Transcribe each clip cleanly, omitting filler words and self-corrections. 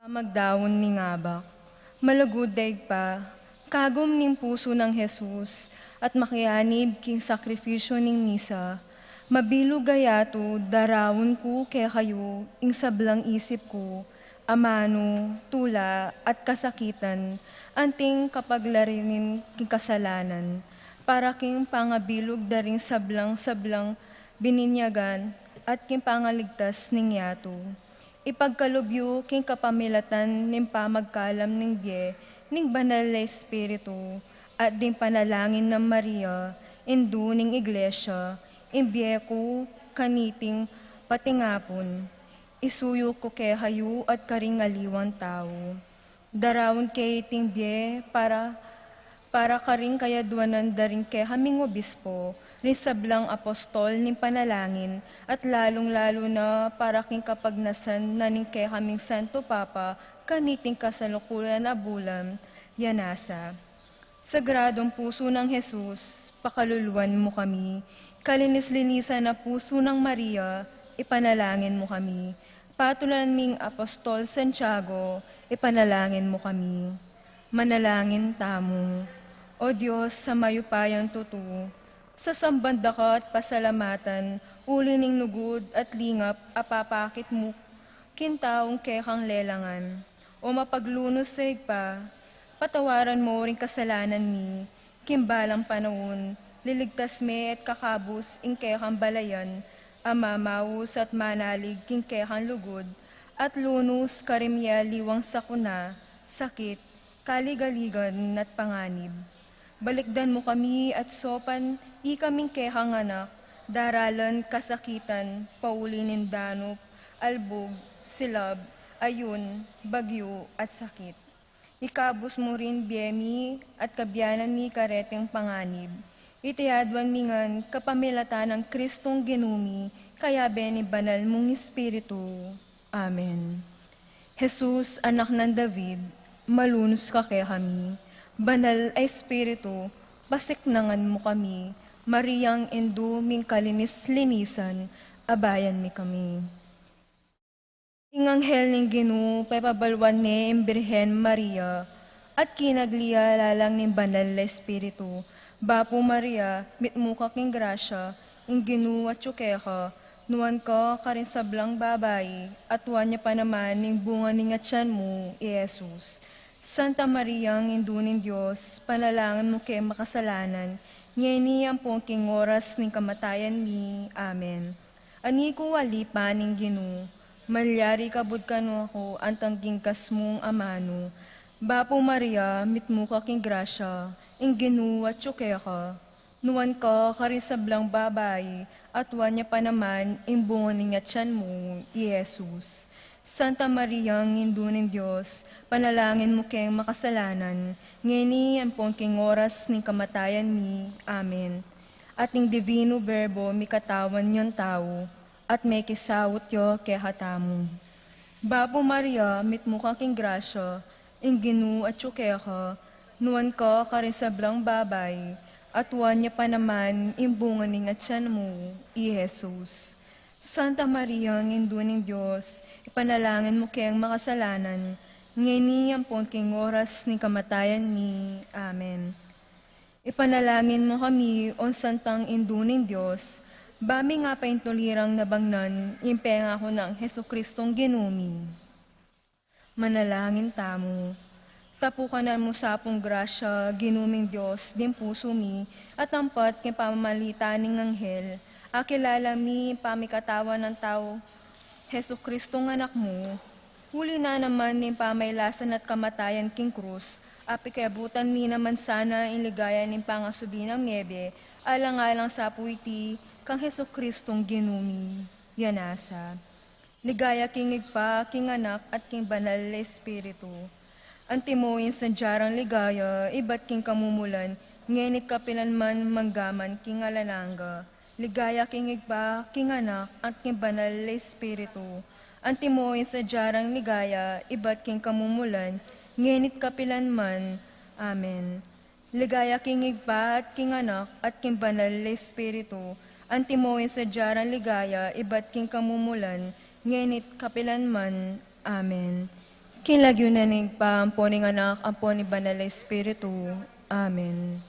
Magdawon ni ngabak, malagud daig pa, kagom ning puso ng Jesus, at makianib king sakripisyo ning misa, mabilog gayato, darawon ko kaya kayo, ing sablang isip ko, amano, tula, at kasakitan, anting kapaglarinin king kasalanan, para king pangabilog daring sablang-sablang bininyagan, at king pangaligtas ning yato. Ipagkalubyo king kapamilatan ning pamagkalam ning biye, ning banal na Espiritu, at din panalangin ng Maria, indu ning iglesia, imbiye ko kaniting patingapon, isuyo ko kay hayu at karingaliwan tao. Darawon kay ting biye para karing kayadwanan daring kay haming obispo, rin sablang apostol ning panalangin, at lalong-lalo na para king kapagnasan na ning kay haming Santo Papa, kaniting kasalukuyan na bulam, yanasa. Sagradong puso ng Jesus, pakaluluwan mo kami, kalinis-linisan na puso ng Maria, ipanalangin mo kami. Patulan ming Apostol Santiago, ipanalangin mo kami. Manalangin tamo. O Diyos, sa mayupayang tutu, sa sambanda ka at pasalamatan, uli ning lugod at lingap, apapakit mo, kintaong kekang lelangan. O mapaglunos sa igpa, patawaran mo ring kasalanan mi, kimbalang panahon, liligtas me at kakabus ing kekang balayan, amamaus at manalig king kekang lugod, at lunos karimya liwang sakuna, sakit, kaligaligan at panganib. Balikdan mo kami at sopan, ikaming kehang anak, daralan, kasakitan, paulinin danop, albog, silab, ayun, bagyo at sakit. Ikabos mo rin biyemi at kabyanan mi kareteng panganib. Itiyadwan mingan kapamilatan ng Kristong ginumi, kaya beni banal mong Espiritu. Amen. Jesus, anak ng David, malunos ka kay kami. Banal ay Espiritu, pasiknangan mo kami, Mariang endu ming kalinis-linisan, abayan mi kami. Ing anghel ning Ginoo, papabalwan ni Birhen Maria, at kinagliya lalang ning banal na Espiritu, Bapo Maria, mitmo ka king grasya, ing Ginoo at tsukeka, nuan ka karin sablang babae, at tuwan niya pa naman ning bunga ning atyan mo, Jesus. Santa Maria, ang induning Diyos, panalangin mo kay makasalanan, ngeni ang pongking oras ning kamatayan mi. Amen. Ani ko walipa ning Ginoo, malyari kabud kano ako, antang gingkas mong amano. Bapo Maria, mitmo ka king grasya, ing Ginoo at tsukeka, nuwan ka karin sablang babae, at wan niya pa naman, imbungan ning atyan mo, Jesus. Santa Maria, ang induning Diyos, panalangin mo kayong makasalanan, ngeni ang pongking oras ning kamatayan mi. Amen. At ning divino verbo, mi katawan niyan tao, at may kisawot yo kay hatamo. Bapo Maria, mitmo ka king grasya, ing Ginoo at tsukeka, nuwan ka karin sablang babay, at wan niya pa naman, imbungan ning atyan mo, Jesus. Santa Maria, ang induning Diyos, ipanalangin mo kayang makasalanan, ngeni ang pongking oras ning kamatayan ni. Amen. Ipanalangin mo kami, o Santang induning Diyos, bami nga pa intulirang nabangnan, impenga ko ng Heso Kristong ginumi. Manalangin tamo. Tapukanan mo sa apong grasya, ginuming Diyos, din puso mi, at ampat kay pamamalita ning anghel, akilala mi pamikatawan ng tao, Heso Kristong anak mo, huli na naman ni pamaylasan at kamatayan king krus, apikabutan mi naman sana iligaya ning pangasubi ng niebe, alang-alang sa puiti, kang Heso Kristong ginumi, yanasa. Ligaya king igpa, king anak, at king banal na Espiritu. Antimoin sa jarang ligaya, iba't king kamumulan, ngenit kapilan man manggaman king alalangga. Ligaya king igpa, king anak, at king banal na Espiritu. Antimoin sa jarang ligaya, iba't king kamumulan, ngenit kapilan man. Amen. Ligaya king igpa, at king anak, at king banal na Espiritu. Antimoin sa jarang ligaya, iba't king kamumulan, ngenit kapilan man. Amen. Kinlagyunanig pa, ampo ni anak, ampo ni Banal na Espiritu. Amen.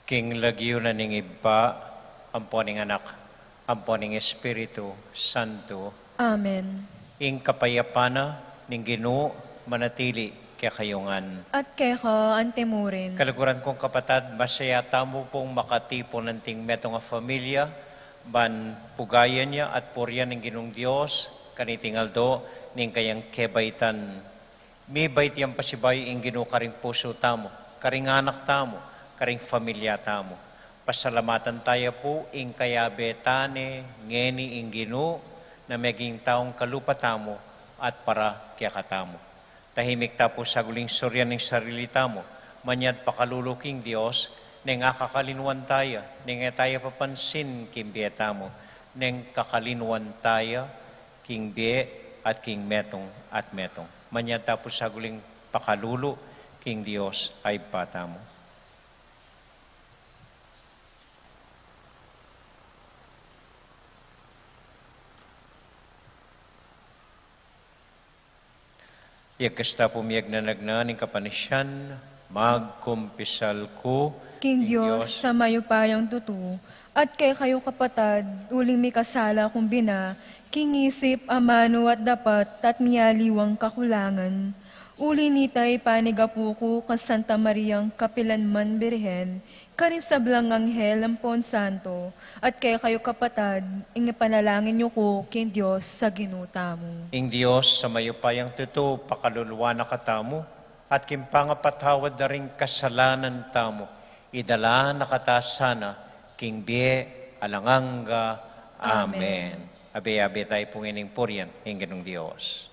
King lagyo na ning iba, amponing anak, amponing Espiritu Santo, Amen. ing kapayapana ning Ginoo manatili kaya kayungan. At kay ka antemurin. Kalaguran kong kapatad, masaya tamo pong makatipon ng ting metong nga familia, ban pugayan niya at puryan ng Ginong Diyos, kanitingaldo, ning kayang kebaitan. May bait yang pasibay ing Ginoo karing puso tamo, karing anak tamo, karing familia tamo. Pasalamatan tayo po ing kayabetane, ngeni ing Ginoo, na maging taong kalupa tamo at para kaya katamo. Tahimik tapo sa guling suryan ng sarili tamo, manyad pakaluluking Diyos, neng akakalinwan tayo, neng tayo papansin kimbiye tamo, neng kakalinwan tayo, kingbiye at king metong at metong. Manyad tapo sa guling pakalulu, king Diyos ay patamo. Yakasta pumiyag na nagnaning kapanisyan, magkumpisal ko, King Diyos, sa mayupayang tutu, at kay kayo kapatad, uling may kasala kung bina, king isip, amano at dapat, at miyaliwang kakulangan. Uli nitay panigapuko kan Santa Mariang Kapilanman Birhen, karin sa blang anghel ampon santo, at kay kayo kapatad, ingipanalangin niyo ko, king Diyos, sa ginuta mo. ing Diyos sa mayupayang tuto, pakaluluwa na katamo, at kimpangapatawad na rin kasalanan tamo, idala na katasana, king biye, alanganga, Amen. Abe-abe tayo pong ining puryan, ing Ginong Diyos.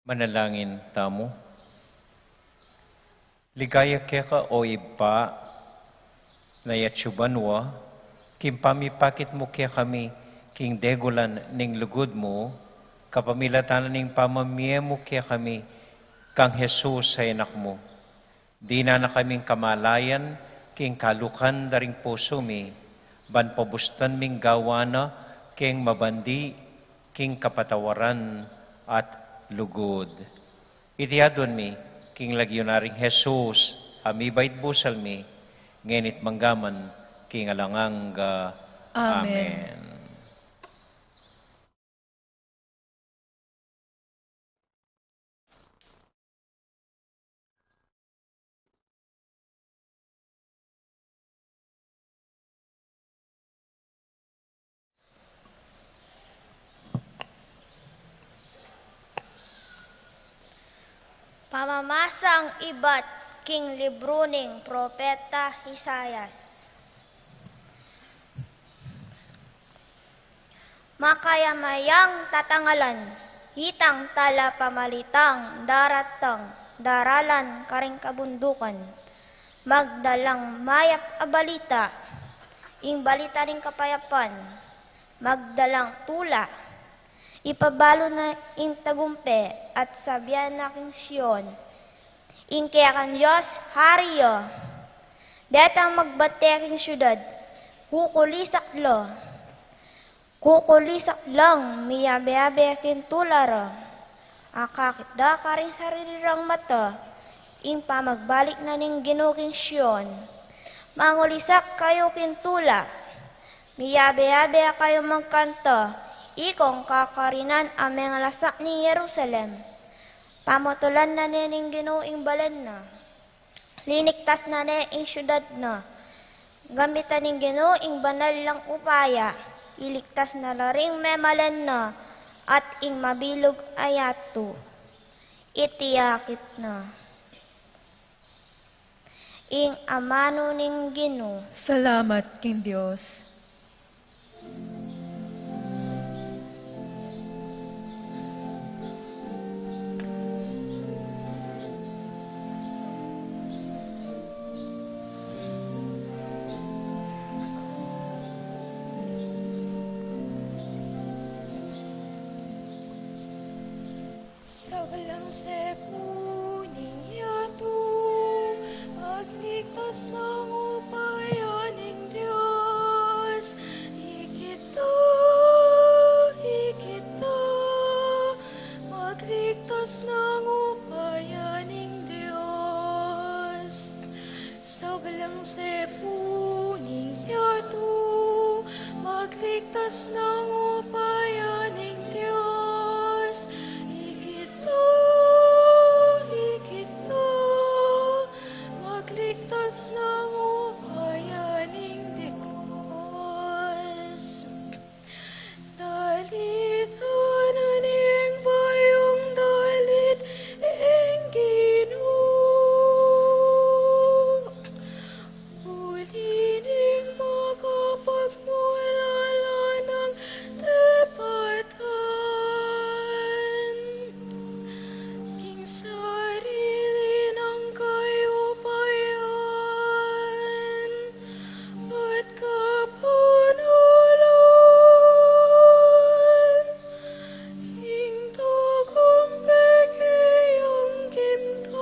Manalangin tamo. Ligaya keka o iba na yatsubanwa, kim pamipakit mo kaya kami, king degulan ning lugod mo, kapamilatan ning pamamiye mo kaya kami, kang Jesus sa anak mo. Di na kaming kamalayan, king kalukan daring puso mi, ban pabustan ming gawana, king mabandi, king kapatawaran at lugod. Itiyadon mi, king lagyonaring Jesus, amibait busal mi, ngenit manggaman, king alanganga. Amen. Amen. Pamamasa ang iba't king libro ning Propeta Isayas. Makayamayang tatangalan, hitang tala pamalitang, daratang, daralan karing kabundukan. Magdalang mayap a balita, ing balita ning kapayapan, magdalang tula, ipabalo na ing tagumpe at sabihan na king Siyon. Ing kaya kan Diyos, hariyo. Detang magbate king syudad, kukulisak lo. Kukulisak lang, miyabe-yabe king tulara. Akakit da ka rin sarirang mata, ing pamagbalik na ning ginuking Siyon. Mangulisak kayo king tula, miyabe-yabe kayo magkanta, ikong kakarinan ameng lasak ni Jerusalem. Pamutulan na ning ginuing balen na. Liniktas na ing syudad na. Gamitan ning ginuing banal lang upaya. Iligtas na laring memalan na. At ing mabilog ayato. Itiyakit na. Ing amano ning Ginoo. Salamat, King Diyos. Sa walang sepo ninyato, magligtas ng upayaning Diyos. Ikita, magligtas ng upayaning Diyos. Sa walang sepo ninyato, magligtas ng upayaning Diyos. Magligtas ng upayaning Diyos. Dalita na ning bayong dalit ing Ginoo. Uli ning makapagmulala ng tapatan. King sarili ng kayupayan at kapunulan. Ing tagumpik iyong kimtan.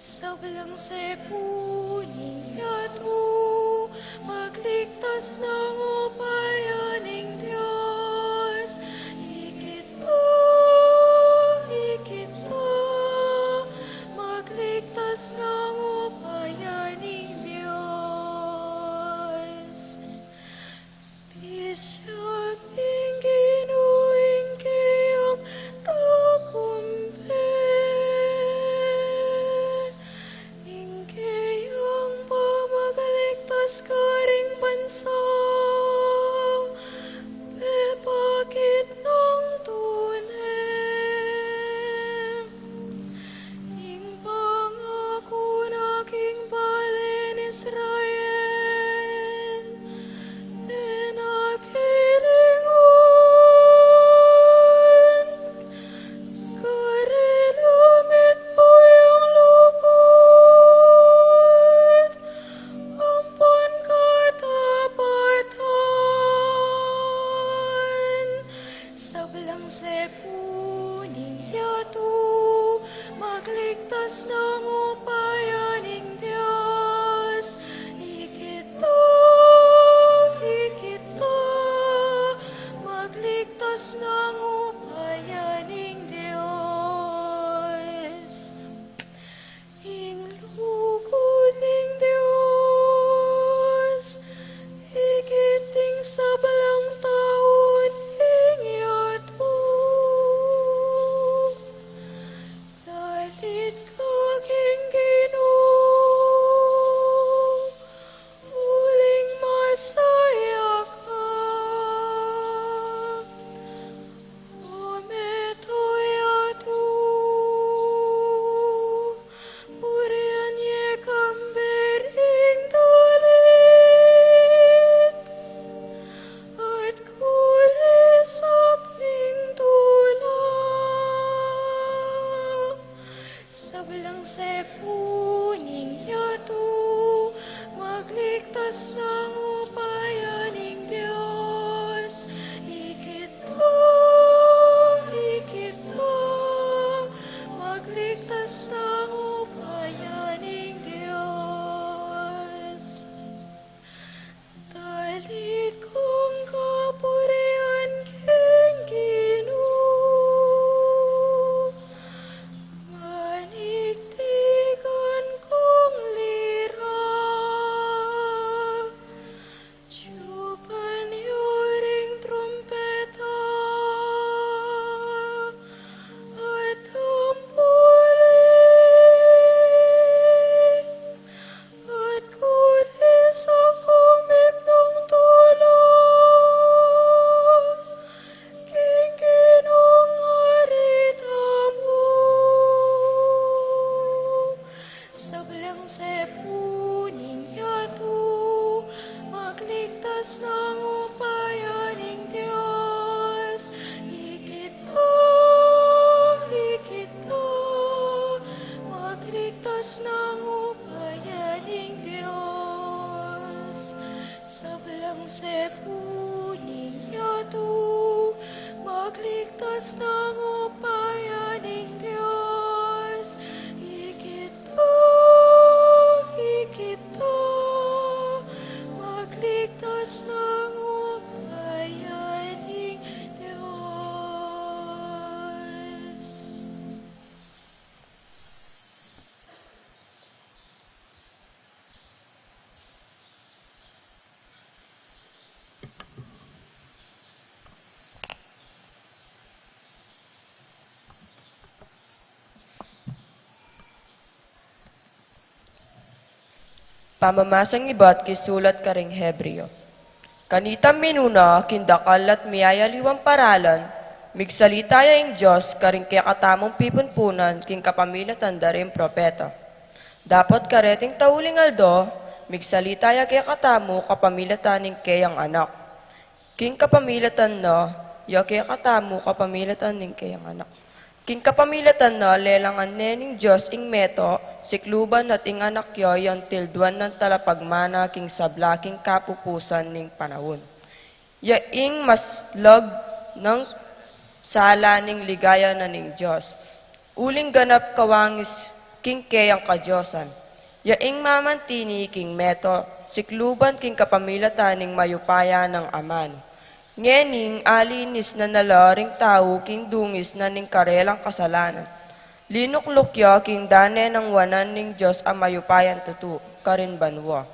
Sa walang sepuning yato, magligtas ng upayaning Diyos. Ikita, magligtas ng upayaning Diyos. Bisyag ing ginuing kiyang takumpe, ing kiyang pamagaligtas ka ring bansa. Bakit ng tunay, ing pangako naking balen Israel, inakit sepuning yato, magligtas ng upayaning Diyos. Ikita, magligtas ng upayaning Diyos. Inglugod ning Diyos, ikiting sa balang taon ing yato. Dalit ka king Ginoo, uling masaya ka. Ometo yato, purian ye kambering dalit, at kulisak ning tula. Sabalang sepuning yato, magligtas ng upayaning Diyos. Ikita, magligtas ng upayaning Diyos. Dalit kong kapurian king Ginoo, maniktigan kong lira. Tiyupan yoring trumpeta, at tampuling, at kulis akong bibnong tulog, king Ginoong arita mo. Sabalang sepuning yato, magligtas ng upayaning Diyos. Ikita, magligtas ng upayaning Diyos. Sabalang sepuning yato, magligtas ng upayaning Diyos. Ikita, magligtas ng upayaning Diyos. Pamamasang iba't kisulat karing Hebreo. Kanitam minuna, kindakal at miyayaliwang paralan, migsalitaya ing Diyos karing kaya katamong pipunpunan, king kapamilatan daring propeta. Dapat kareting tauling aldo, migsalitaya kaya katamo kapamilatan ning kayang anak. King kapamilatan na, ya kaya katamo kapamilatan ning kayang anak. King kapamilatan na lelangan nening Diyos ing meto, sikluban at ing anak yo yung tilduan ng talapagmana king sablaking kapupusan ning panahon. Ya ing mas lag ng sala ning ligaya na ning Diyos. Uling ganap kawangis king kayang kadyosan. Ya ing mamantini king meto, sikluban king kapamilatan ning mayupaya ng aman. Ngening alinis na nalaring tao king dungis na ning karelang kasalanan. Linuklukya king dane ng wanan ning Diyos ang mayupayan tutu, karin banwa.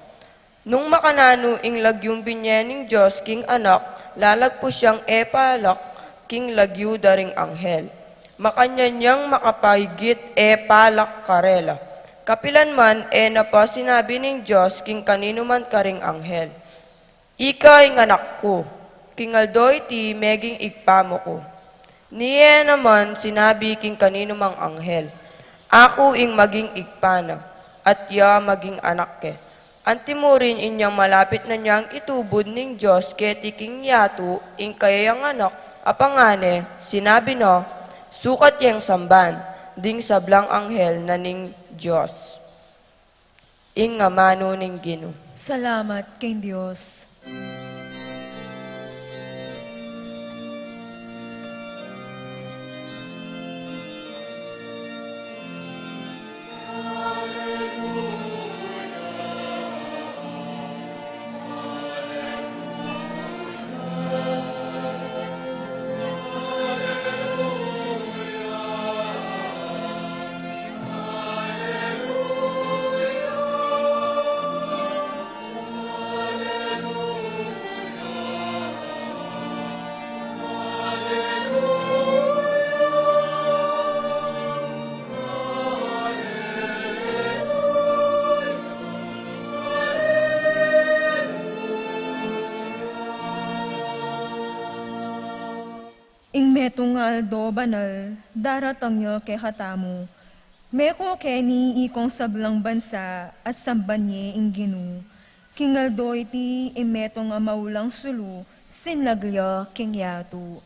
Nung makanano ing lagyong binye ning Diyos king anak, lalagpo siyang epalak king lagyu daring anghel. Makanyanyang makapaygit epalak karela. Kapilan man napa sinabi ning Diyos king kanino man karing anghel. Ika'y anak ko. Kingaldoy ti meging igpamo ko. Niye naman sinabi king kanino mang anghel, ako ing maging igpana, at ya maging anak ke. Antimurin inyang malapit na niyang itubod ning Diyos keti king yato ing kayang anak, apangane, sinabi no, sukat yang samban, ding sablang anghel na ning Diyos. Ing ngamano ning Ginoo. Salamat kay Diyos. ing metong nga aldo banal, daratangyo ke katamu. Meko keni ikong sablang bansa at sambanye ing ginu. Kingaldo iti imetong nga maulang sulu, sinlagyo king yatu.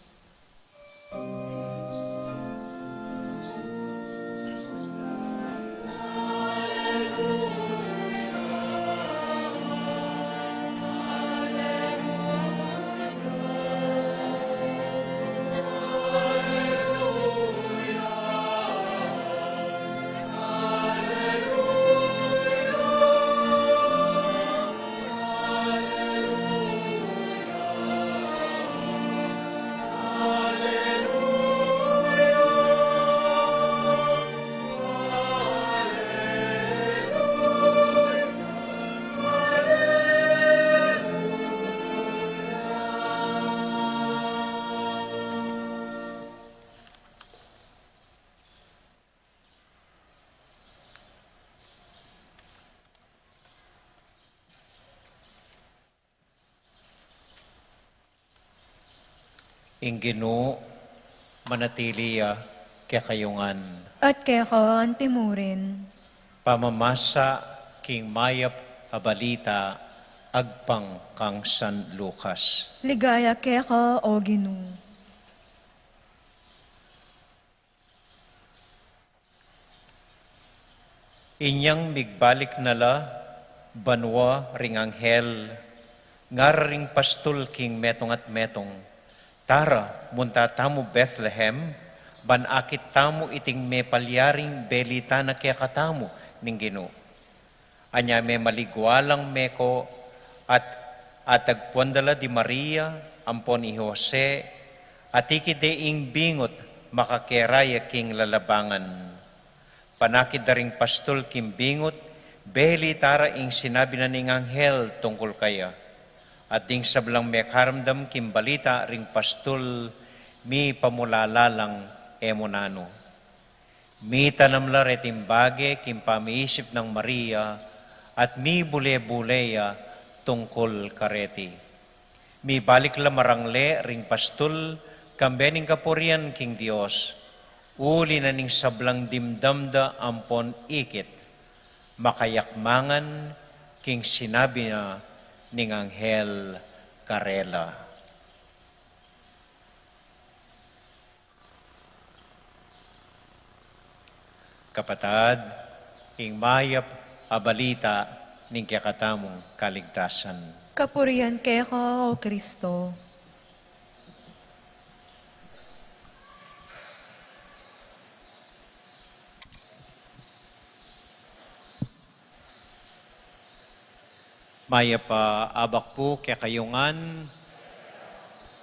Inginu manatiliya kekayungan. At keko antimurin. Pamamasa king mayap abalita agpang kang San Lucas. Ligaya keko o ginu. Inyang migbalik nala banwa ring anghel ngar ring pastul king metong at metong. Tara, munta tamu Bethlehem, ban akit tamu iting me palyaring belita na kaya katamu ning Ginoo. Anya me maligwalang meko at atagpondala di Maria, ampon ni Jose, at ikide ing bingot makakeraya king lalabangan. Panakid daring pastol king bingot, belitara ing sinabi na ning anghel tungkol kaya. At ding sablang mekaramdam kim balita ring pastul mi pamulalalang emonano. Mi tanamla retimbage kim pamiisip ng Maria at mi bule-buleya tungkol kareti. Mi balik la marangle ring pastul kambening kapurian king Dios. Uli na ning sablang dimdamda ampon ikit. Makayakmangan king sinabi na ning anghel karela. Kapatad, ing mayap abalita ning kakatamong kaligtasan. Kapurian keko o Kristo. Maya pa abak po kaya kayungan.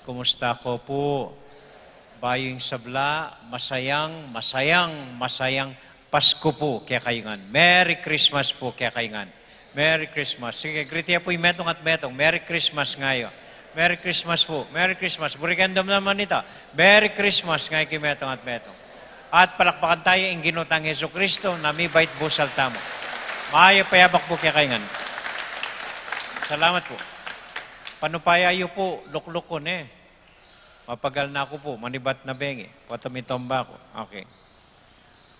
Kumusta ko po? Bayong sabla, masayang Pasko po kaya kayungan. Merry Christmas po kaya kayungan. Merry Christmas. Sige, gritiya po yung metong at metong. Merry Christmas ngayon. Merry Christmas po. Merry Christmas. Burikandam naman ito. Merry Christmas ngayon kay metong at metong. At palakpakan tayo ang ginutang Heso Kristo na may bait busal tamo. Maya payabak po kaya kayungan. Salamat po. Panupayayo po, lukluk ko ne. Mapagal na ako po, manibat na bengi. Patamitomba ko. Okay.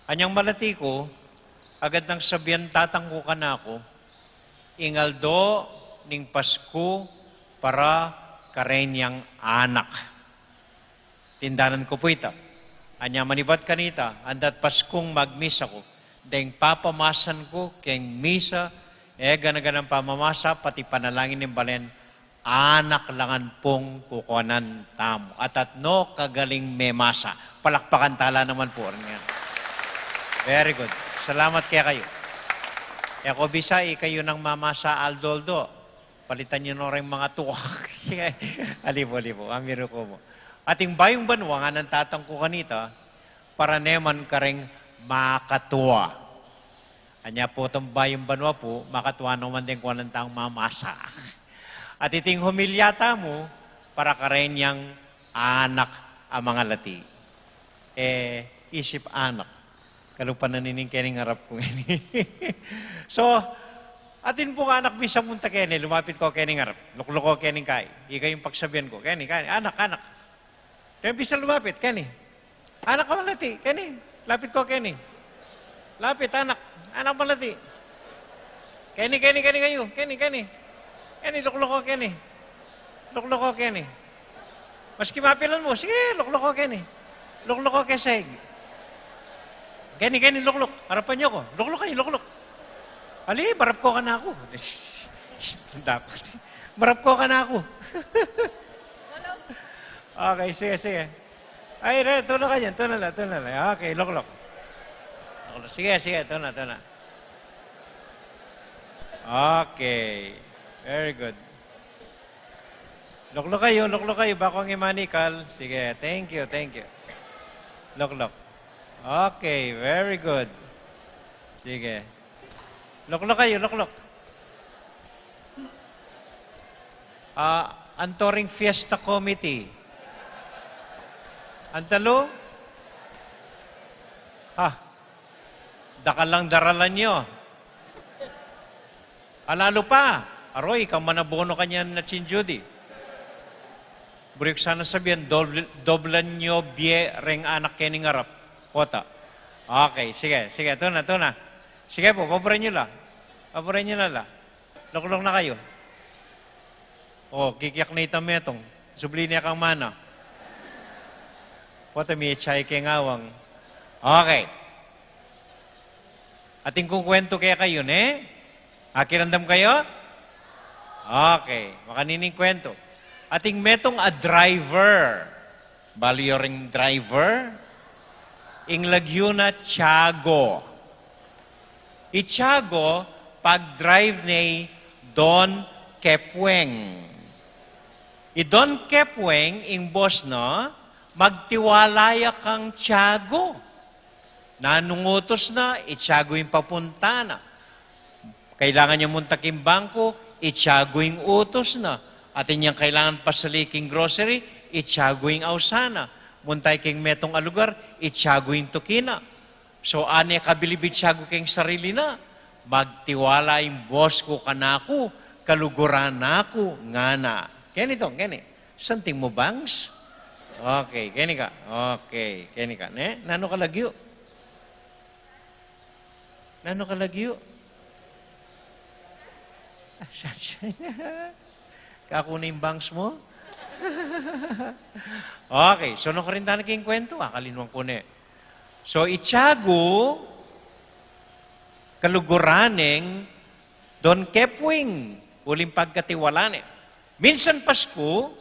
Anyang malati ko, agad nang sabihan tatangko ka na ako, ingaldo ning Pasko para karenyang anak. Tindanan ko po ito. Anya manibat kanita, andat Paskong magmisa ko. Deng papamasan ko, keng misa, ganaganang pamamasa, pati panalangin ng balen, anak langan pong kukuanan tamo. At no kagaling memasa. Palakpakan tala naman po. Very good. Salamat kaya kayo. Ako bisa, kayo ng mamasa aldoldo. Palitan nyo na rin mga tuwak. Alibo. Amiro ko mo. Ating bayong banwa nga ng tatang ko kanita, para neman ka rin makatuwa. Anya po itong bayong banwa po, makatuwa naman din kung anong taong mamasa. At iting humilyata mo, para ka rin niyang anak ang mga lati. Isip anak. Kalupan na nining kening harap ko. So, atin po nga anak bisa munta kene, lumapit ko kening harap. Lukluk ko kening kay. Ika yung pagsabihan ko, kening, anak. Kaya bisa lumapit, Kenny. Anak ka malati, Kenny. Lapit ko, Kenny. Lapit, anak. Anak malati. Kenny kayo. Kenny. Kenny, luklok ko, Kenny. Luklok ko, Kenny. Maski mapilan mo, sige, luklok ko, Kenny. Luklok ko, Keseg. Kenny, luklok. Harapan niyo ko. Luklok kayo, luklok. Ali, marap ko ka na ako. Dapat. Marap ko ka na ako. Okay, sige. Ay, tuna ka dyan. Tuna lang. Okay, luklok. Sige, tuna. Okay. Very good. Luklok kayo. Bako ang imanikal. Sige, thank you. Luklok. Okay, very good. Sige. Luklok kayo. Antoring Fiesta Committee. Antalo? Dakal lang daralan nyo. Alalo pa. Aroy, ikaw manabono kanyan na Judy. Burik sana sabihin, doblan nyo bie reng anak kening arap. Kota. Okay, sige. Tuna. Sige po, paborin nyo la. Luklok na kayo. Kikiyak na itametong. Subli niya kang mana. Kota may chay keng awang. Okay. Ating kung kwento kaya kayo, ne? Akirandam kayo? Okay. Makanining kwento. Ating metong a driver. Bali yoring driver. Ing lagyo na Tiago. Tiago, pag-drive ni Don Kepweng. Don Kepweng, ing boss no, magtiwalaya kang Tiago. Nanungutos na, Tiago yung papunta na. Kailangan niya muntaking bangko, Tiago yung utos na. At inyang kailangan pasaliking grocery, Tiago yung ausana. Muntay king metong alugar, Tiago yung tukina. So, ane kabilibid Tiago king sarili na. Magtiwala yung boss ko kanako, kaluguran nako, ngana. Kani. Santing mo bangs? Okay, kani ka. Ne? Nano ka lagyo? Kakuna yung bangs mo? Okay, so nung karinta naging kwento, kalinuang ko ne. So, Tiago, kaluguraneng, Don Kepwing, uling pagkatiwalane. Minsan Pasko,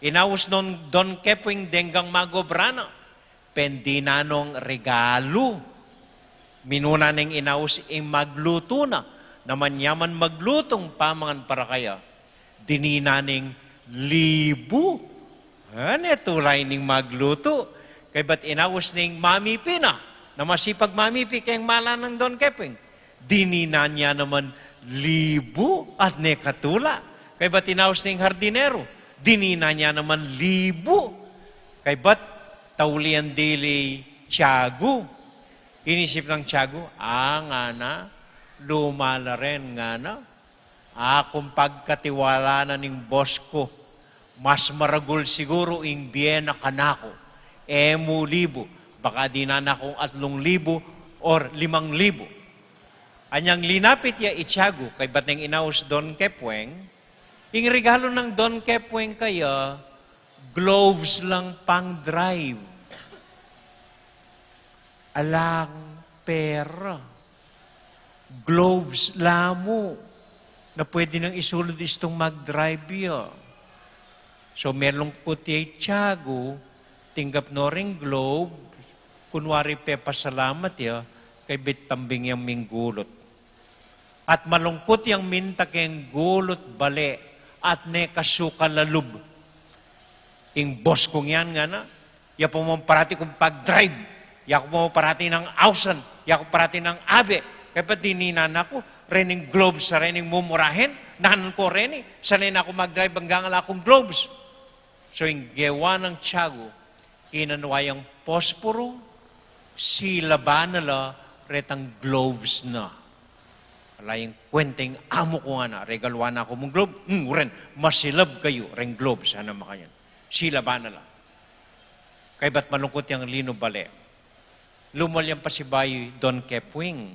inaus non Don Kepwing denggang magobrana, pendinanong regalo. Minuna neng inaus ing magluto na, naman yaman maglutong pamangan para kaya, dininaning 1,000. Tulay ning magluto. Kay ba't inaus ning mamipi na masipag mamipi kayang mala ng Don Kepwing. Dinina niya naman 1,000 at nekatula. Kay ba't inaus ning hardinero. Dinina niya naman 1,000. Kay ba't taulian dili Tiago. Inisip ng Tiago, nga na, lumala rin nga na. Kung pagkatiwala na ning boss ko, mas maragul siguro ing biyena kanako. 1,000. Baka di na akong 3,000 or 5,000. Anyang linapit ya Tiago, kay bateng inaus Don Kepweng, ing regalo ng Don Kepweng kaya, gloves lang pang drive. Alang pera. Gloves lamo na pwede nang isulod istong mag-drive ya. So, merong puti Tiago, tinggap no ring globe, kunwari pe pasalamat ya, kay bitambing yung minggulot. At malungkot yung minta kayong gulot bale, at ne kasukalalub. Ing boss kong yan nga na, ya po mo parati kong pag-drive, ya ko mo parati ng ausan, ya ko parati ng abe, kaya pa dininan ako, rening globes sa rening mumurahin, nanan ko reni, sanay na ako mag-drive hanggang akong globes. So, yung gewa ng Tiago, kinanwayang posporo, sila nala, retang gloves na. Alayang kwenteng amo ko nga na, regalwa na ako mong globe, ren, masilab kayo, ren gloves, ano makayan. Sila nala. Kay ba't malungkot yung lino bale? Lumalyang pa si Bayo Don Kepwing.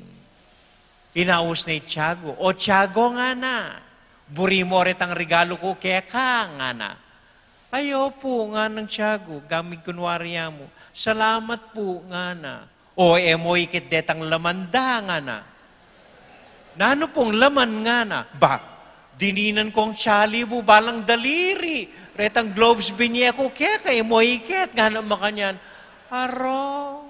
Inaus na Tiago. O Tiago nga na. Buri mo rin ang regalo ko kaya ka nga na. Ayo po nga ng Tiago. Gamig kunwari mo. Salamat po nga na. O mo ikit detang lamanda nga na. Nano pong laman nga na. Ba, dininan kong chalibu balang daliri. Retang globes binye ko kaya kay mo ikit. Nga na makanyan. Aro.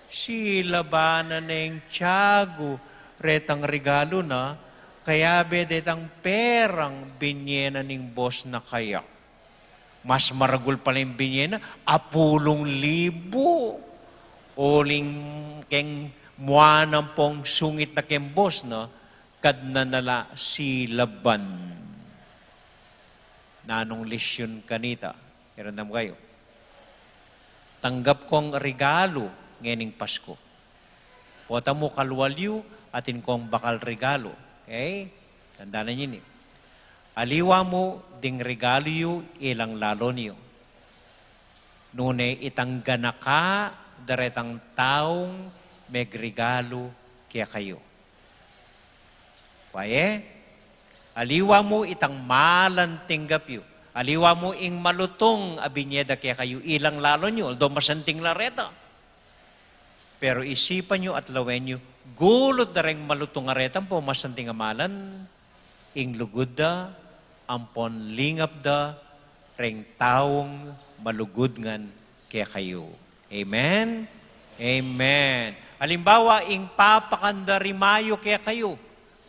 Si labanan na yung Tiago, retang regalo na, kaya bedetang perang binyena ning boss na kaya. Mas maragul pala yung binyena, 10,000. Uling keng muanang pong sungit na kem boss na, kad na nala si laban. Nanong lesyon kanita, irandam kayo. Tanggap kong regalo, ngening Pasko. Pota mo kalwalyo, atin kong bakal regalo. Okay? Tandaan niyo ni. Aliwa mo, ding regalo yu, ilang lalo niyo. Nune itanggana ka, daretang taong megregalo kaya kayo. Paye? Aliwa mo itang malantinggap yu. Aliwa mo ing malutong abinyeda kaya kayo, ilang lalo niyo, although masanting lareta. Pero isipan nyo at lawen nyo, gulot na rin malutong aretan po, masanting amalan, ing lugod da, ampon lingap da, ring taong malugod ngan kaya kayo. Amen? Amen. Halimbawa, ing papakanda rimayo kaya kayo,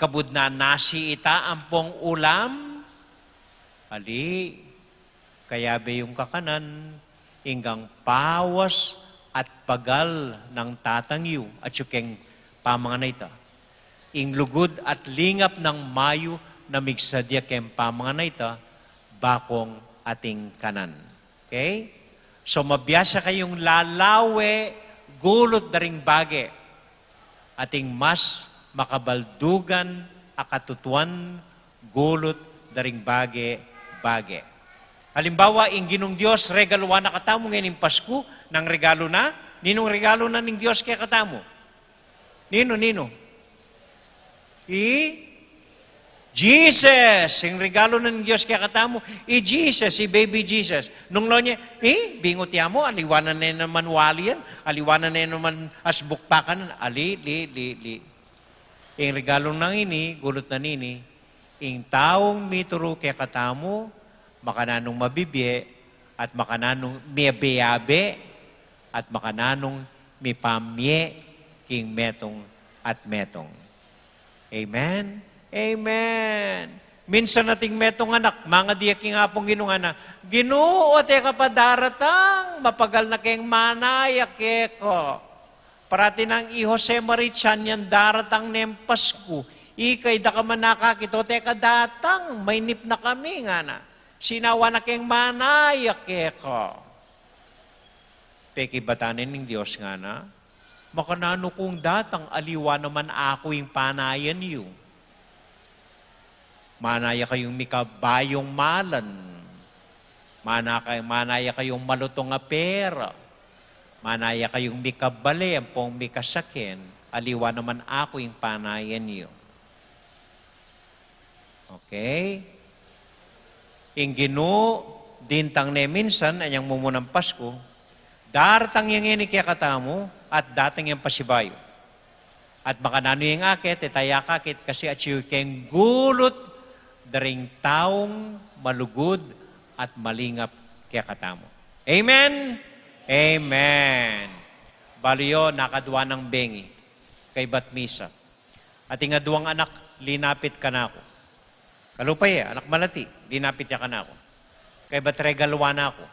kabud na nasi ita ampong ulam, ali, kaya be yung kakanan, inggang pawas, at pagal ng tatangyo at sukeng pamanganay ta. Ing lugod at lingap ng mayo na migsadya kem pamanganay ta, bakong ating kanan. Okay? So mabiyasa kayong lalawe, gulot na ring bage. Ating mas makabaldugan, akatutuan, gulot na ring bage. Halimbawa, ing ginong Diyos, regalo na katamo ngayon ng Pasko, ng regalo na? Ninong regalo na ng Diyos kaya katamo? Nino? Jesus! Yung regalo na ng Diyos kaya katamo? Jesus, si baby Jesus. Nung lo niya, bingot ya mo, aliwanan na naman wali yan, aliwanan na naman asbukpakan, li. Yung regalo nang ini, gulot na nini, yung taong mituro kaya katamo, makananong mabibye, at makananong miyabe-yabe, at makananong mipamye king metong at metong. Amen? Amen. Minsan nating metong anak, mga diya king apong ginungana, Ginoo, te kapadaratang, mapagal na keng manaya keko. Parati nang i Jose Marichan yan daratang nem Pasko, ikay da ka manakakito, te kadatang, may nip na kami nga na. Sinawa na keng manaya keko. Peki batanin ng Diyos nga na, makanano kung datang aliwa naman ako yung panayan niyo. Manaya kayong mikabayong malan. Manaya kayong malutong nga pera. Manaya kayong mikabali, ang pong mikasakin. Aliwa naman ako yung panayan niyo. Okay? Ingino, dintang ne minsan, anyang mumunang Pasko, dartang yung ini kaya katamo, at dating yung pasibayo. At makanano yung akit, itaya kakit, kasi at siya keng gulot, daring taong malugod at malingap kaya katamo. Amen? Amen. Baliyo, nakadwa ng bengi, kay Batmisa. At nga duwang anak, linapit ka na ako. Kalupay anak malati, linapit ya ka na ako. Kay ba't regalwa na ako?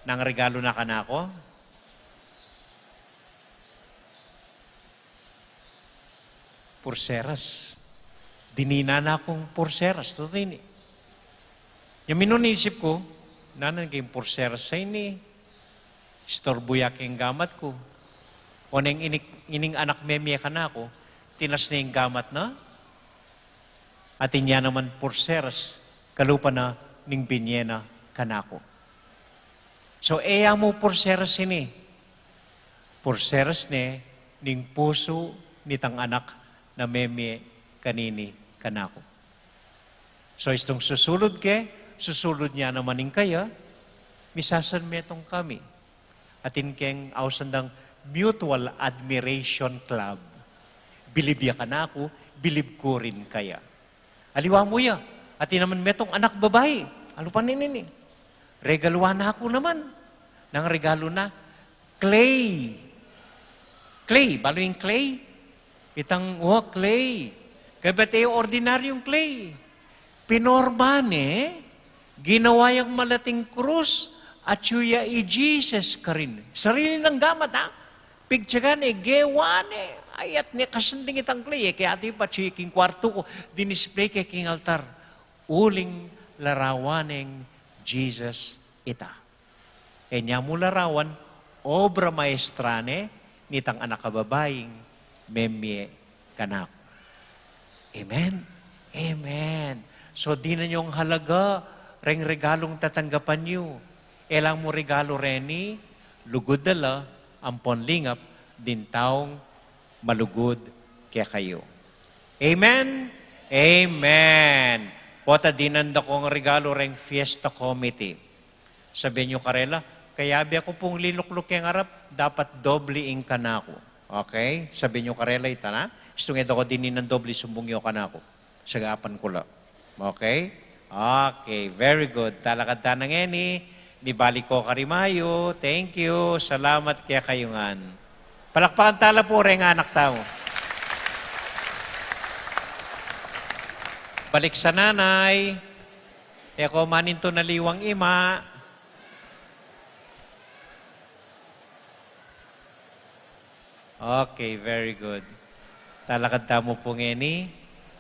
Nang regalo na ka na ako? Purseras. Dinina na akong purseras. Totoo ini. Yung minunisip ko, nanan kayong purseras sa ini. Istorbuya kayong gamat ko. O nang ining anak memye ka na ako, tinas na yung gamat na. At inya naman purseras, kalupa na ning binyena ka na ako. So, eya mo por seres ini. Por seres ne, ning puso nitang anak na meme kanini kanako. So, istong susulod susulod niya naman ning kaya, misasan metong kami. Atin keng ausandang Mutual Admiration Club. Bilib ya kanako, bilib ko rin kaya. Aliwa mo ya, atin naman metong anak babae. Alupan nini. Regaluan na ako naman. Nang regalo na, clay. Clay, balo yung clay? Itang, clay. Kaya ba't ordinaryong clay? Pinorbane, ginawa yung malating krus, at suya i-Jesus ka rin. Sarili ng gamat, ha? Pigtsagan, gewane. Ayat ni kasunding itang clay, kaya ati pa suya king kwarto ko, dinisplay kay king altar. Uling larawaneng Jesus ita. E niya mo larawan, obra maestrane, nitang anak kababaing, memye kanak. Amen? Amen. So di na niyong halaga, reng regalong tatanggapan niyo. Elang mo regalo reni, lugod dala, ampon lingap, din taong malugod kaya kayo. Amen? Amen. Pota dinanda ko ang regalo reng fiesta committee. Sabihin nyo karela, kaya bi ako pong lilukluk yung harap, dapat doble ing kanako. Okay? Sabihin nyo karela, ita na. Istong ito ko dinin ng doble sumbong yung kanako. Sagapan ko lang. Okay? Okay, very good. Talakad ta ng eni, nibalik ko karimayo. Thank you. Salamat kaya kayungan. Palakpakan tala po rin anak tao. Balik sa nanay. Eko maninto na liwang ima. Okay, very good. Talakad tamo po ngeni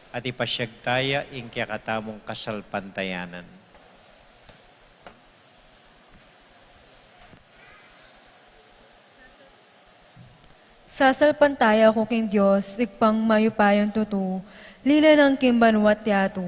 at ipasyag taya ing kaya katamong kasalpantayanan. Sasalpantaya ko king Diyos, ikpang mayupayang tutu, lila ng kimbanwat yato,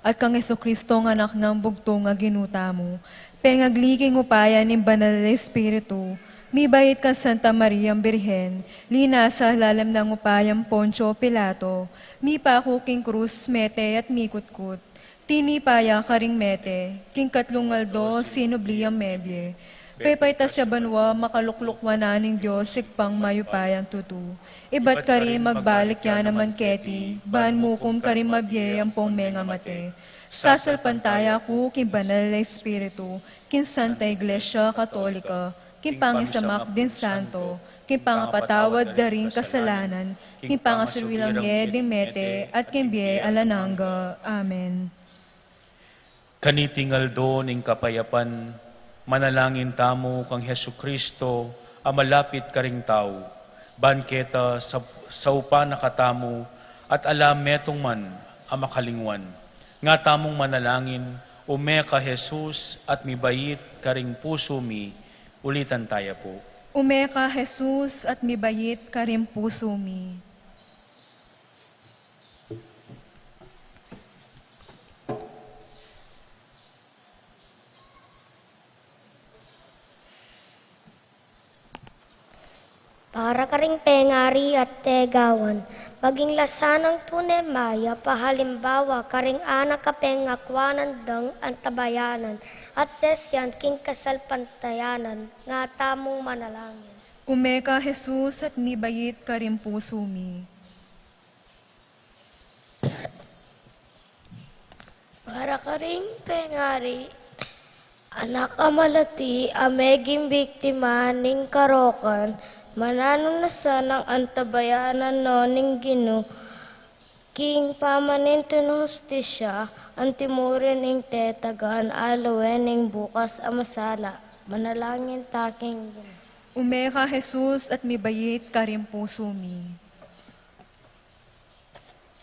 at kang Kristo ng anak ng bugto nga ginuta mo, pengagliging upaya ni Banal na Espiritu, mi bayit kan Santa Maria Birhen, lina sa lalim ng upayang Poncio Pilato, mi pako king krus, mete at mikutkut, tinipaya karing mete, king katlungaldo, sinubliyang mebye, pepay ta sa banwa, makaluklukwa na ning Diyos, sikpang mayupayang tutu. Ibat ka rin magbalik ya naman keti, ban mukum ka rin mabiyayang pong menga mate. Sasalpantaya ko, kin Banal na Espiritu, kin Santa Iglesia Katolika, kin pangisamak din santo, kin pangapatawad da rin kasalanan, kin pangasulwilang din mete, at kin biye alananga. Amen. Kanitingal do ning kapayapan, manalangin tamo kang Hesu Kristo, amalapit karing tao, banketa sa upa nakatamo, at alam metong man amakalingwan. Nga tamong manalangin, umeka Jesus at mibayit karing puso mi, ulitan tayo po. Umeka Jesus at mibayit ka rin puso mi. Para karing pengari at tegawan, maging lasanang tunay maya, pahalimbawa karing anak kapengakwanan dang antabayanan, at sesyan king kasalpantayanan, nga tamong manalangin. Umeka Jesus at mibayit ka rin puso mi. Para karing pengari, anak amalati, ameging biktima ning karokan, mananong nasa ng antabayanan no ning Gino, king pamanento ng hustisya, antimurin ing tetagan, alawen ning bukas amasala, manalangin taking Gino. Umeka Jesus at mibayit ka rin puso mi.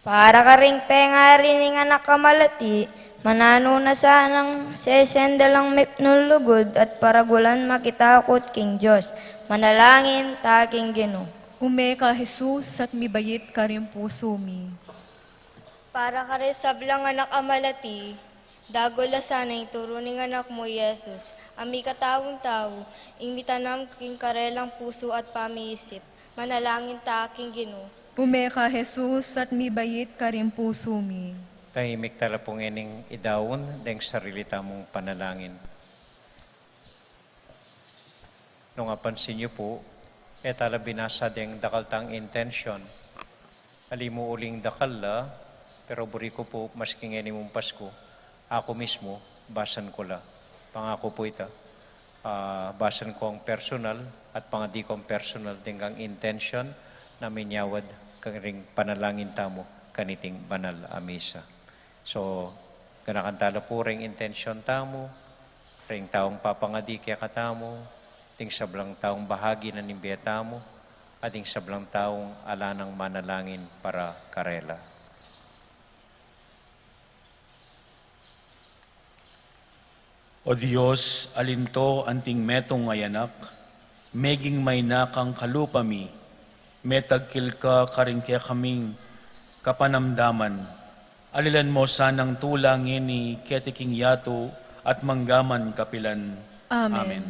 Para karing pengari ning anak kamalati, manano na sanang sesendalang mipnulugod at paragulan makitakot king Diyos. Manalangin taking Gino. Umeka Jesus at mibayit ka rin puso mi. Para ka rin sablang anak amalati, Dagola sana ituro ning anak mo, Yesus. Ami katawong tao, imitanam king karelang puso at pamiisip. Manalangin ta aking Ginoo. Umeka Jesus at mibayit ka rin puso mi. Tahimik tala pong ining idawon, deng sarili tamong panalangin. Nung apansin niyo po, tala binasa deng dakaltang intention. Alimu uling dakal la, pero buri ko po, masking mong Pasko, ako mismo, basan ko la. Pangako po ita. Basan ko ang personal at pangadi ko ang personal denggang intention na minyawad kang ring panalangin tamo kaniting banal a misa. So, kanakantala po ring intention tamo, ring taong papangadi kaya katamo, ting sablang taong bahagi na nimbiyata mo, at ting sablang taong ala ng manalangin para karela. O Diyos, alinto anting metong ngayanak, meging may nakang kalupami, metagkil ka karing kaya kaming kapanamdaman. Alilan mo sanang tulangin ni ketiking yato at manggaman kapilan. Amen. Amen.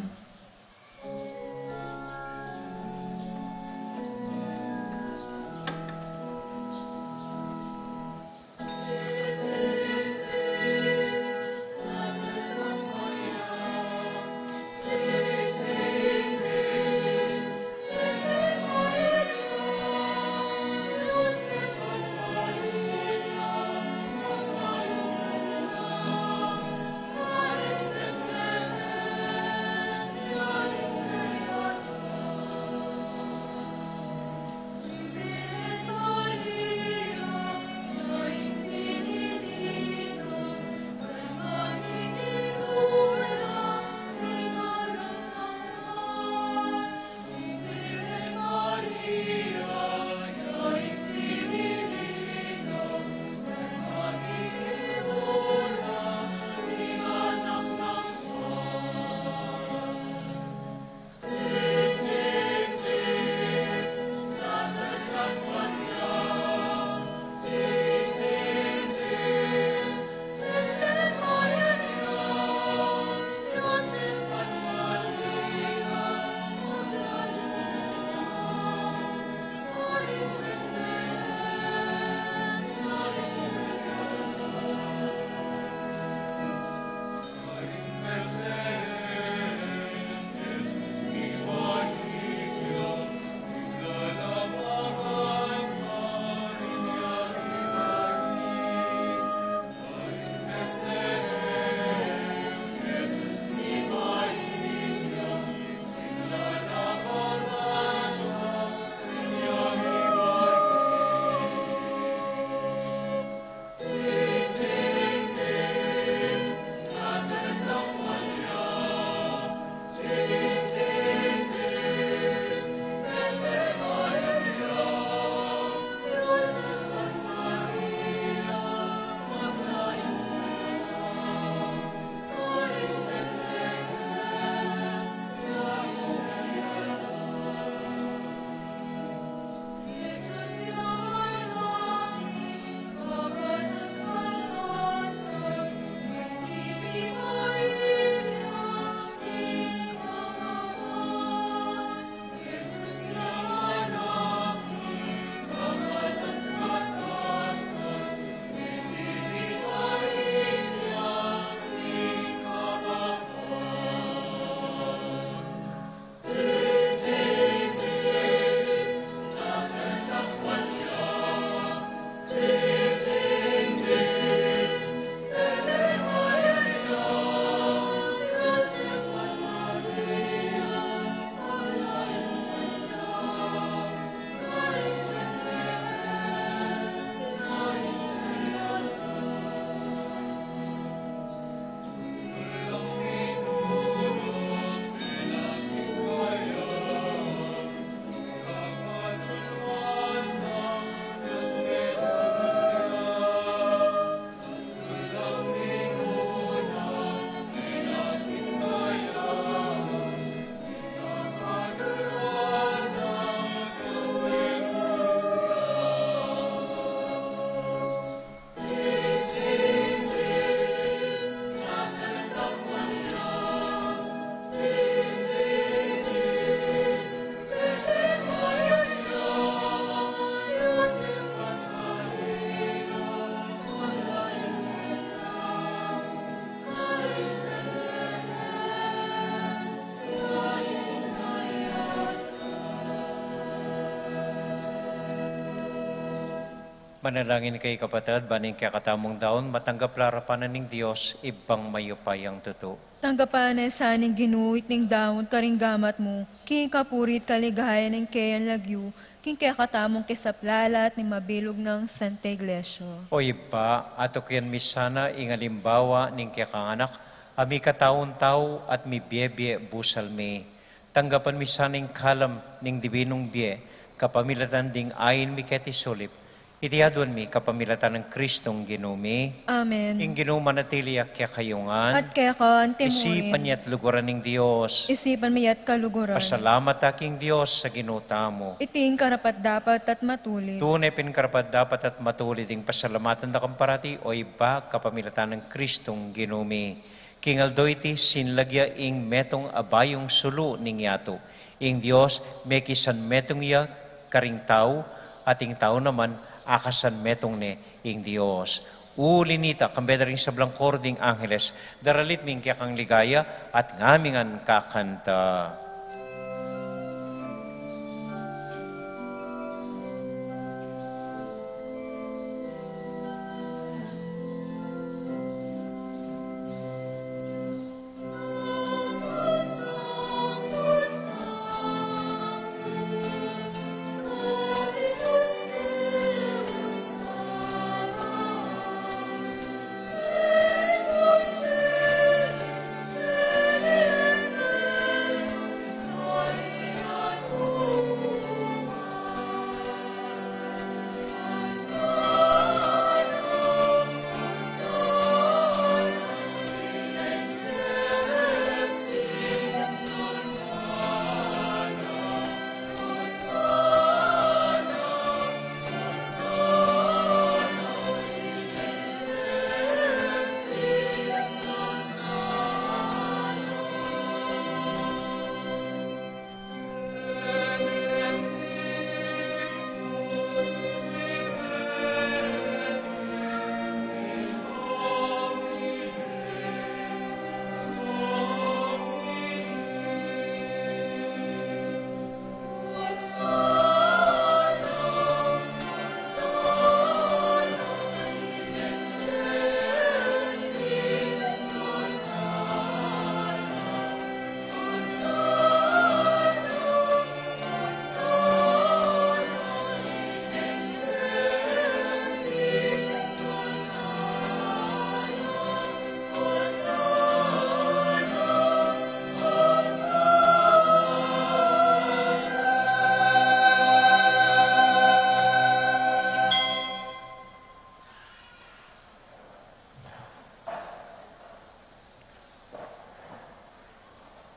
Manalangin kay kapatid, baning kaya katamong daon, matanggap larapanan ng Diyos, ibang mayupay ang totoo. Tanggapan na sa aning ginuwit ning daon karing gamat mo, king kapurit kaligaya ng kayan lagyu, king kaya katamong kisaplalat ni mabilog ng Santa Iglesia. O iba, ato kiyan misana ingalimbawa ning kaya kanganak, ami kataon-tao at mi biye busal mi. Tanggapan misaning kalam ning dibinong biye, kapamilatan ding ayin mi keti sulip, itiadwan mi kapamilatan ng Kristong ginumi. Amen. Ing ginumanatili kaya kayungan, At kaya ka isipan antimuin, niya't luguran ng Diyos. isipan mayat kaluguran. Pasalamat aking Diyos sa ginutamo. Iting karapat dapat at matulit. Tunay pinkarapad dapat at matulid ding pasalamatan na kamparati o iba kapamilatan ng Kristong ginumi. Kingaldo iti sinlagya ing metong abayong sulu ning yato. Ing Diyos mekisan metong ya karing tao, ating tao naman akasan metong ne ing Diyos. Ulinita, kambeda rin sa blangkor ding angeles, daralit ming kaya kang ligaya at ngamingan kakanta.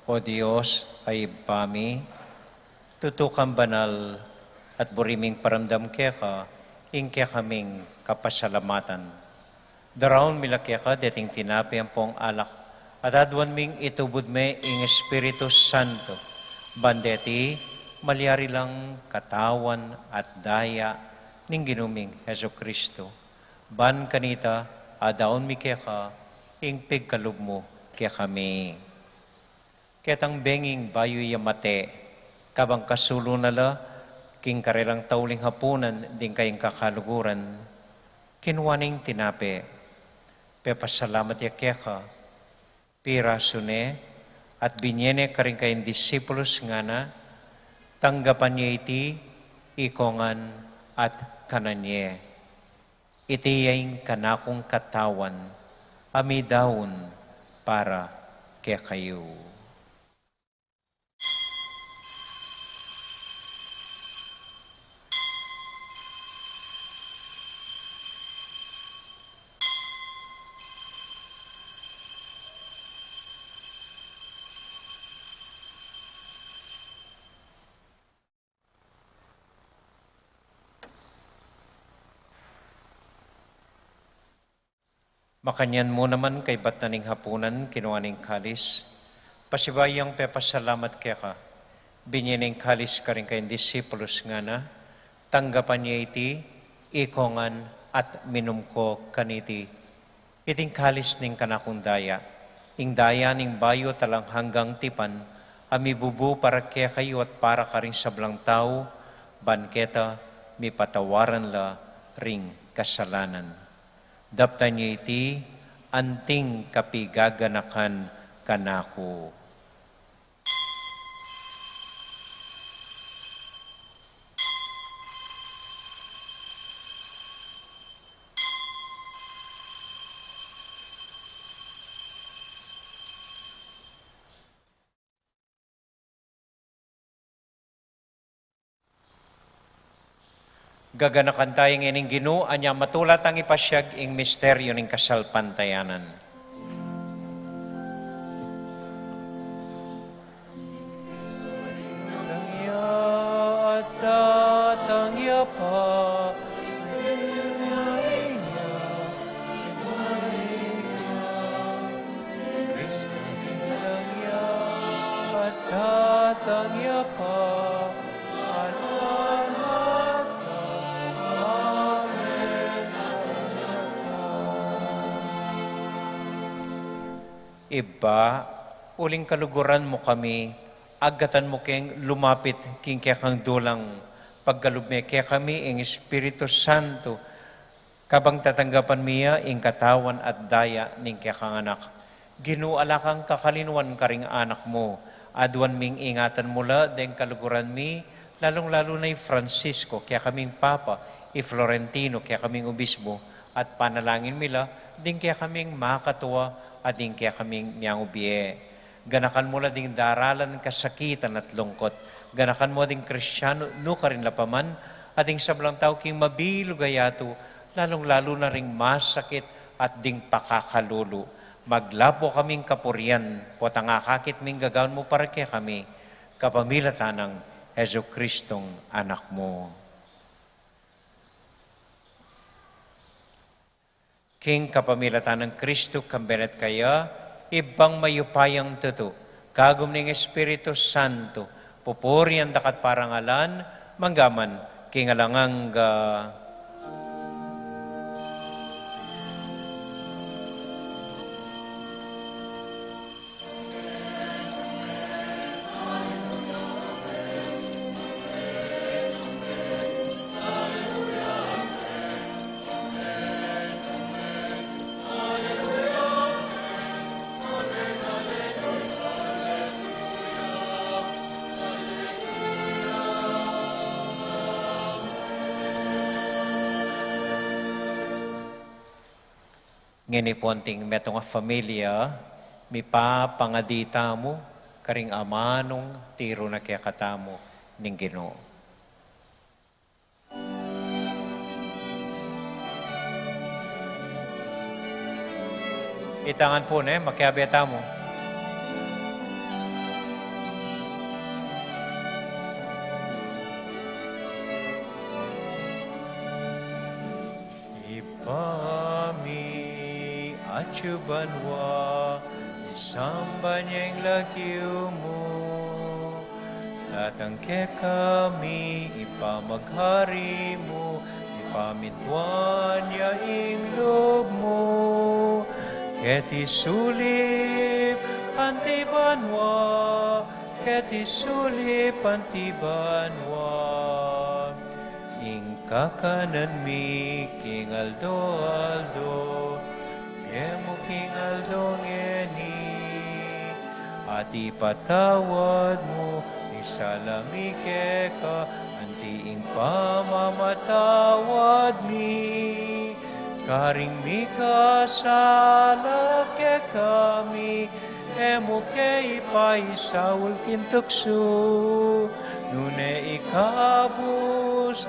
O Diyos ay pami, tutukang banal at buriming paramdam kaya ka, ing kaya kaming kapasalamatan. Daraon mila kaya ka, dating tinapi ang pong alak, at adwan ming itubod me ing Espiritu Santo. Bandeti, malyari lang katawan at daya ning ginuming Heso Kristo. Ban kanita, adaon mi kaya ka, ing pigkalub mo kaya kami. Ketang benging bayo yamate, kabang kasulo nala, king karelang tauling hapunan, ding kayong kakaluguran, kinwaning tinape, pepasalamat ya keka, pira sune, at binyene karing kayong disipulos nga na, tanggapan niya iti, ikongan at kananye. Iti yaing kanakong katawan, amidaon para kaya kayo. Makanyan mo naman kay Batnaning Hapunan, kinuaning kalis. Pasibayang pepasalamat kaya ka. Binyaning kalis ka rin kayong disipulos nga na. Tanggapan niya iti, ikongan at minum ko kaniti. Iting kalis ning kanakong daya. Ing daya ning bayo talang hanggang tipan. Amibubu para kaya kayo at para ka rin sablang tao. Banketa, mi patawaran la ring kasalanan. Daptan niyo iti, anting kapigaganakan kanako. Gaganakan tayong ining Ginoo, anya matulat ang ipasyag ing misteryo ning kasalpantayanan. Tangya at tatangya pa, Maria, Kristo tangya at tatangya pa, Iba, uling kaluguran mo kami, agatan mo keng lumapit king kaya kang dulang pagkalubme kaya kami ing Espiritu Santo, kabang tatanggapan miya ing katawan at daya ning kaya kang anak. Ginuala kang kakalinuan karing anak mo, aduan ming ingatan mula deng kaluguran mi, lalong-lalo na Francisco, kaya kaming Papa, Florentino, kaya kaming Obispo, at panalangin mila, ding kaya kaming makatuwa, at ding kaya kaming miyang ubiye. Ganakan mo na ding daralan kasakitan at lungkot. Ganakan mo ding Kristyano, no ka rin lapaman, at ding sablang tao king mabilo gayato, lalong-lalo na ring masakit at ding pakakalulo. Maglapo kaming kapurian, potangakakit ming gagawin mo para kaya kami, kapamilatan ng Heso Kristong anak mo. King kapamilatan ng Kristo, kambenet kaya, ibang mayupayang tuto, kagum ning Espiritu Santo, pupuri ang dakat parangalan, manggaman, king alangang nginiponting metong familia, mi pa pangadita mo, karing amanong tiro na kaya katamo ning Ginoo. Itangan po na makiabeta mo. Achubanwa, samba niyang lagyo mo. Tatangke kami, ipamaghari mo, ipamitwan niya ing loob mo. Keti sulip, antibanwa, keti sulip, antibanwa. Ing kakanan mi, king Aldo, Emo king Aldo ngeni, at ipatawad mo, isalamike ka, antiing pamamatawad mi. Karing mi kasala ke kami, emo ke ipaisaul kintukso, nune ikabus,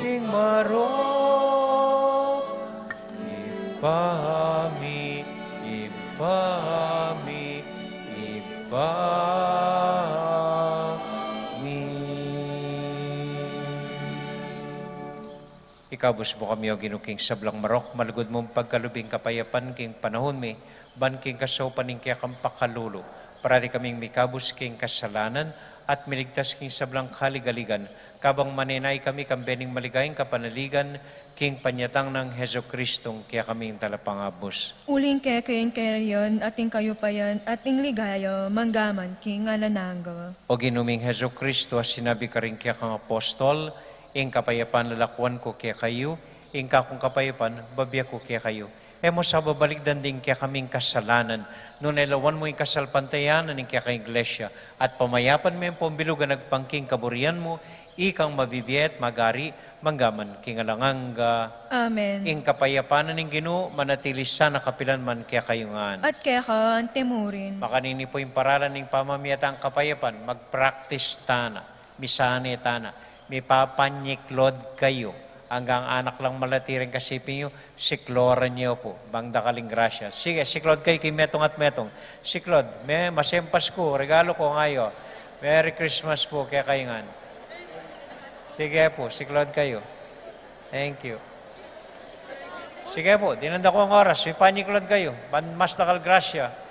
king maro. Ipahami. Ikabus mo kami o ginuking sablang marok, malugod mong pagkalubing kapayapan king panahon mi, ban king kasopan ning kaya kang pakalulo, para di kaming mikabus king kasalanan, at miligtas king sablang kaligaligan, kabang maninay kami kambening maligayang kapanaligan, king panyatang ng Heso Kristong kaya kaming talapangabos. Uling kayong kayon, ating kayupayan, ating ligaya, manggaman, king ananangga. O ginuming Heso Kristo, sinabi ka rin kaya kang apostol, ing kapayapan lalakwan ko kaya kayo, ing kakong kapayapan, babiya ko kaya kayo. Emo sa babalik din kaya kaming kasalanan, no nailawan mo yung kasalpantayanan ng kaya kay iglesia, at pamayapan mo yung pambilugan nagpangking kaburian mo, ikang mabibiyet, magari, manggaman, kingalangang Amen. ing kapayapanan ng Ginoo manatili sa nakapilan man kaya kayungan. At kaya ka temurin. Makanini po yung paralan ng pamamiyatang kapayapan, mag-practice tana, misane tana, may papanyiklod kayo, hanggang anak lang malatirin kasipin nyo, sikloran nyo po, bangda kaling grasya. Sige, siklod kayo kay Metong at Metong. Siklod, may masempas ko, regalo ko ngayon. Merry Christmas po kaya kayungan. Sige po, siklod kayo. Thank you. Sige po, dinanda ko ang oras. May panyiklod kayo. Mas nakal grasya.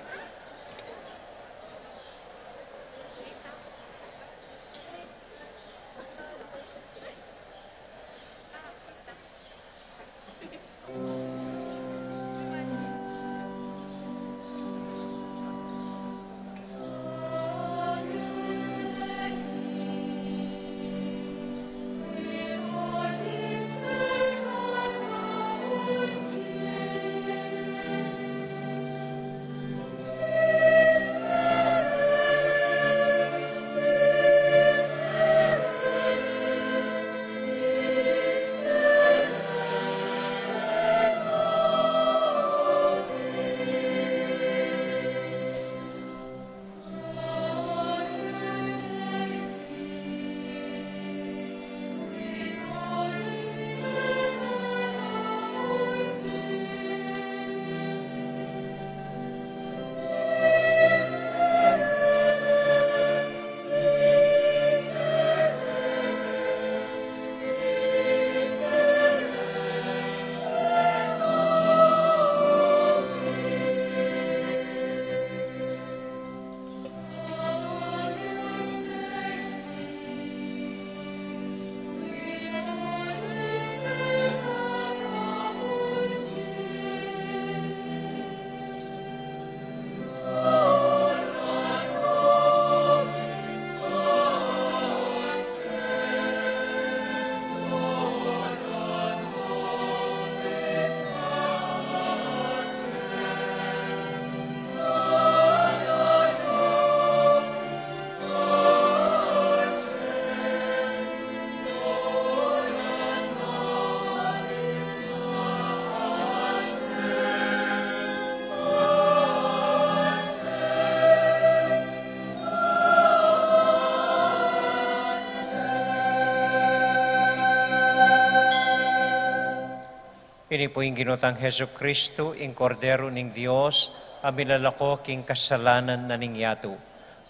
Ini po yung ginutang Heso Kristo, ing kordero ning Dios, amilalako king kasalanan na ning yato.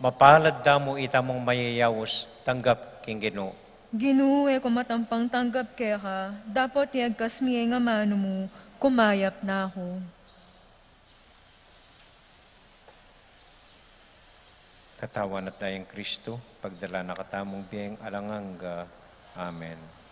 Mapalad damo itamong mayayawos, tanggap king Ginoo. Ginuwe ko matampang tanggap kaya ka, dapat yagkas miye nga mano mo, kumayap na ako. Katawan at dayang Kristo, pagdala na katamong biyeng alanganga. Amen.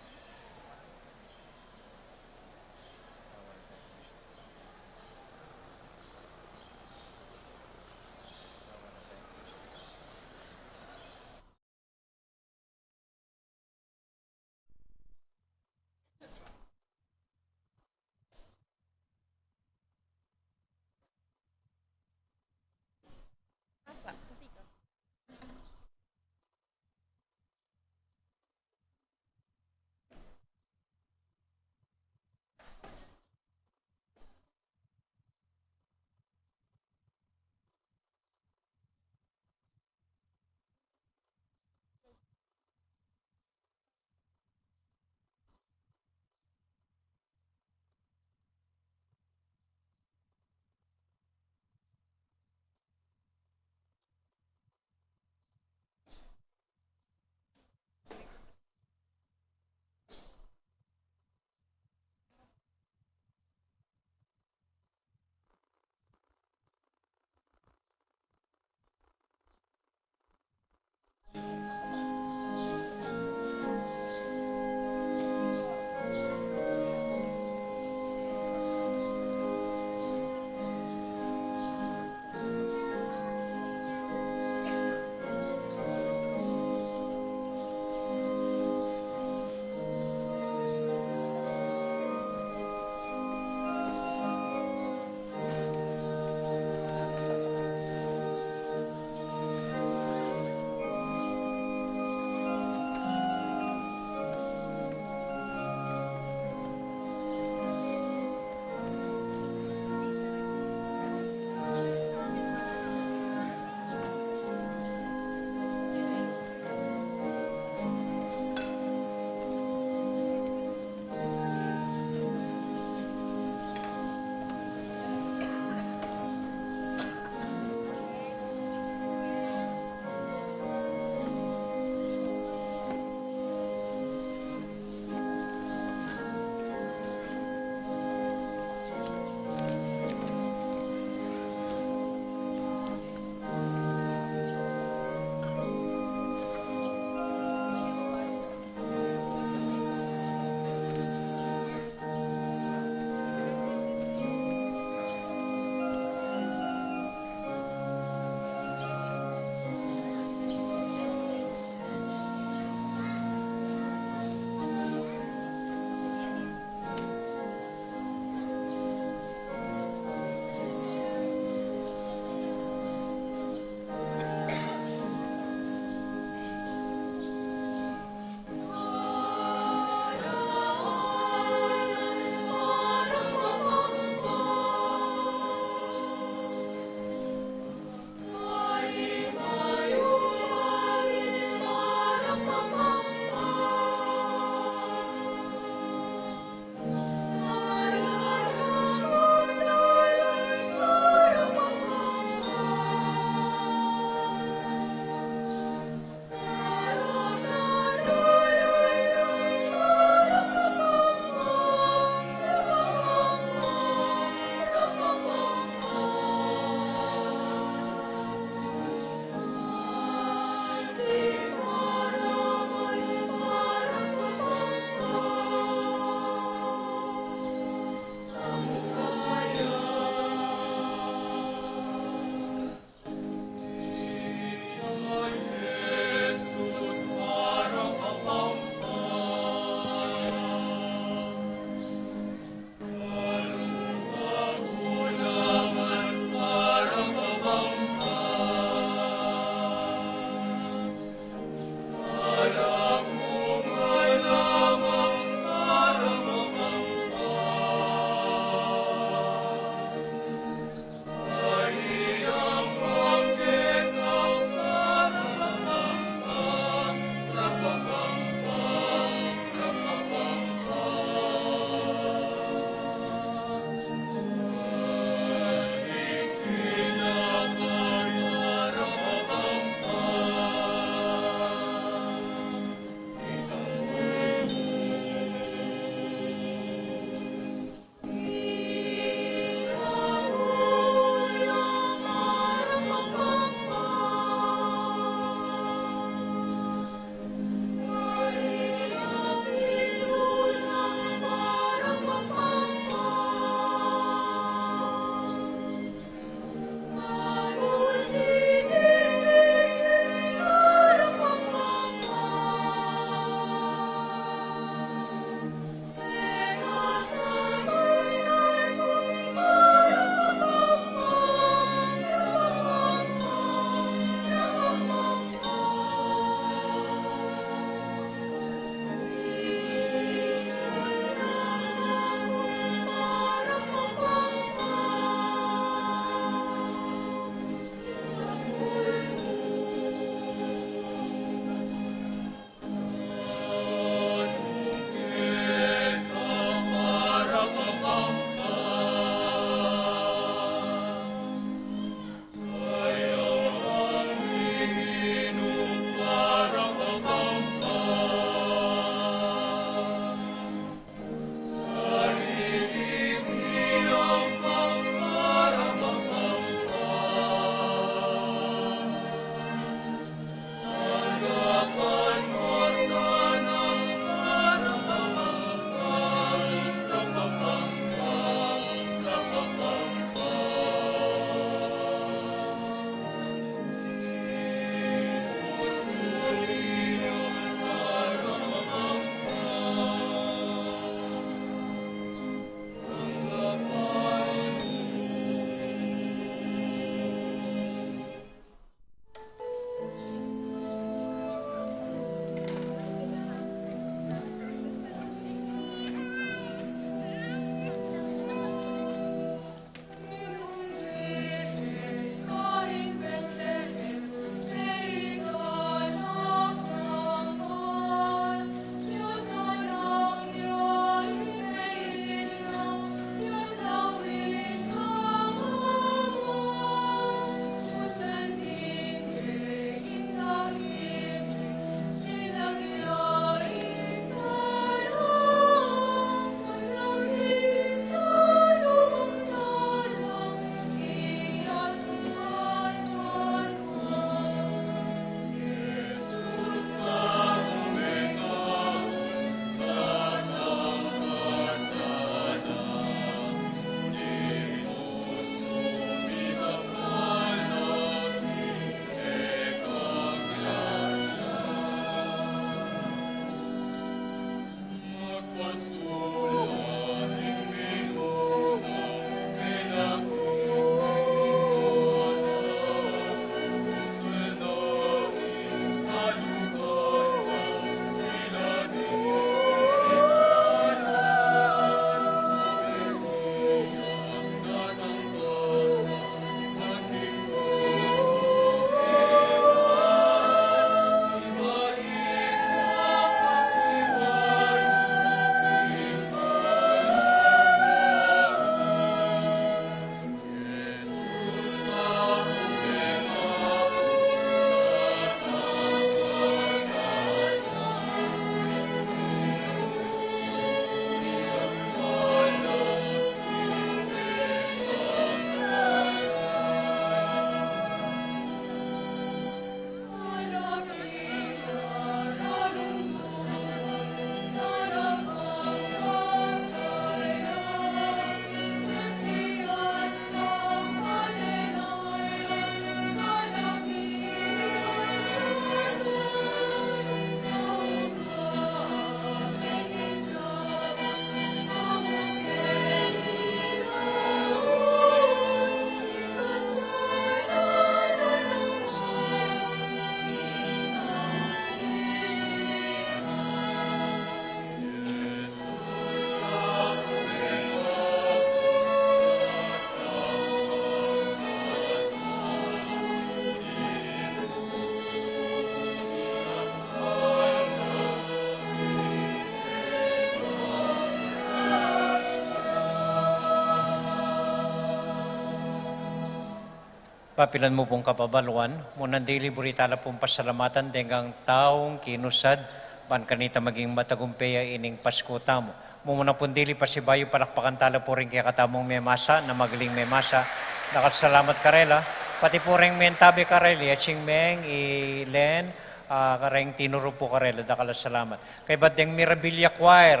Papilan mo pong kapabaluan, munang dili buritala pong pasalamatan dengang taong kinusad, ban kanita maging matagumpeya ining Pasko tamo. Mumuna pong dili pasibayo palakpakan tala po rin kaya katamong memasa, na magaling memasa. Nakasalamat karela, pati po rin mentabi kareli, at meng ilen, kareng tinuro po karela, salamat. Kay ba't yung Mirabilia Choir,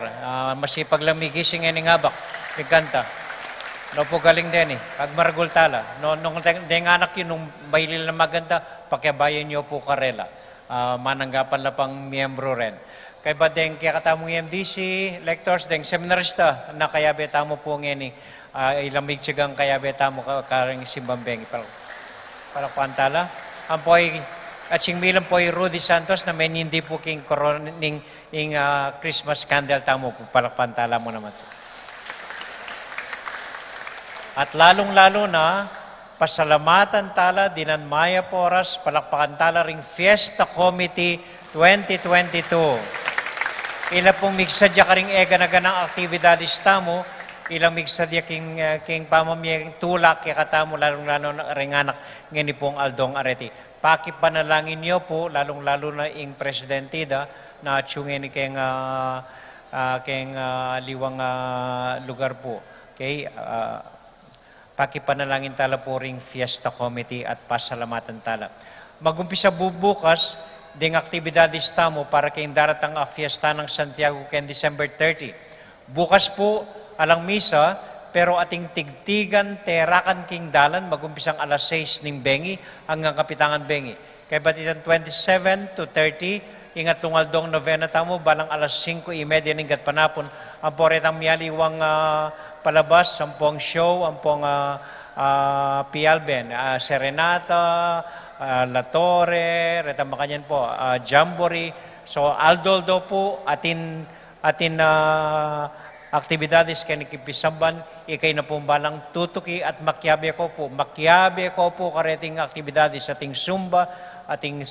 masipag lang migising ining habak, ikanta. No po galing din eh. Pag maragul tala. No, nung deng anak yun, nung bailil na maganda, pakibayan niyo po karela. Mananggapan na pang miyembro rin. Kaya ba deng kaya katamong MDC, lectors, deng seminarista, na kaya betamo po ngeni, ilamig sigang kaya betamo karing simbambeng. Palakpan tala. Ang po ay, at singmilan po ay Rudy Santos na may hindi po king Christmas candle tamo po. Palakpan tala mo naman to. At lalong-lalo na, pasalamatan tala, dinanmaya poras, palakpakan tala ring Fiesta Committee 2022. Ila pong migsadya ka ring ega-naganang aktibidadis tamo, ilang migsadya king pamamiyang tulak, kaya katamo, lalong-lalo na ring anak, ngini pong Aldong Areti. Pakipanalangin niyo po, lalong-lalo na ing presidentida, na atsungin keng liwang lugar po. Okay, pakipanalangin tala po ring Fiesta Committee at pasalamatan tala. Magumpisa bubukas, ding aktibidadis tamo para kayong daratang Fiesta ng Santiago kayong December 30. Bukas po, alang misa, pero ating tigtigan, terakan king dalan, magumpisang alas 6 ning Bengi, hanggang Kapitangan Bengi. Kaya batitan 27 to 30, ingat tungaldong novena tamo, balang alas 5:30 ning gatpanapon, ang poretang miyaliwang palabas, ang pong show, ang pong Pialben, Serenata, La Torre, reta makanyan po, Jamboree. So, aldoldo po, atin aktibidades kay nakipisamban, ikay na pong balang tutuki at makyabe ko po kareting aktibidades ating Zumba, ating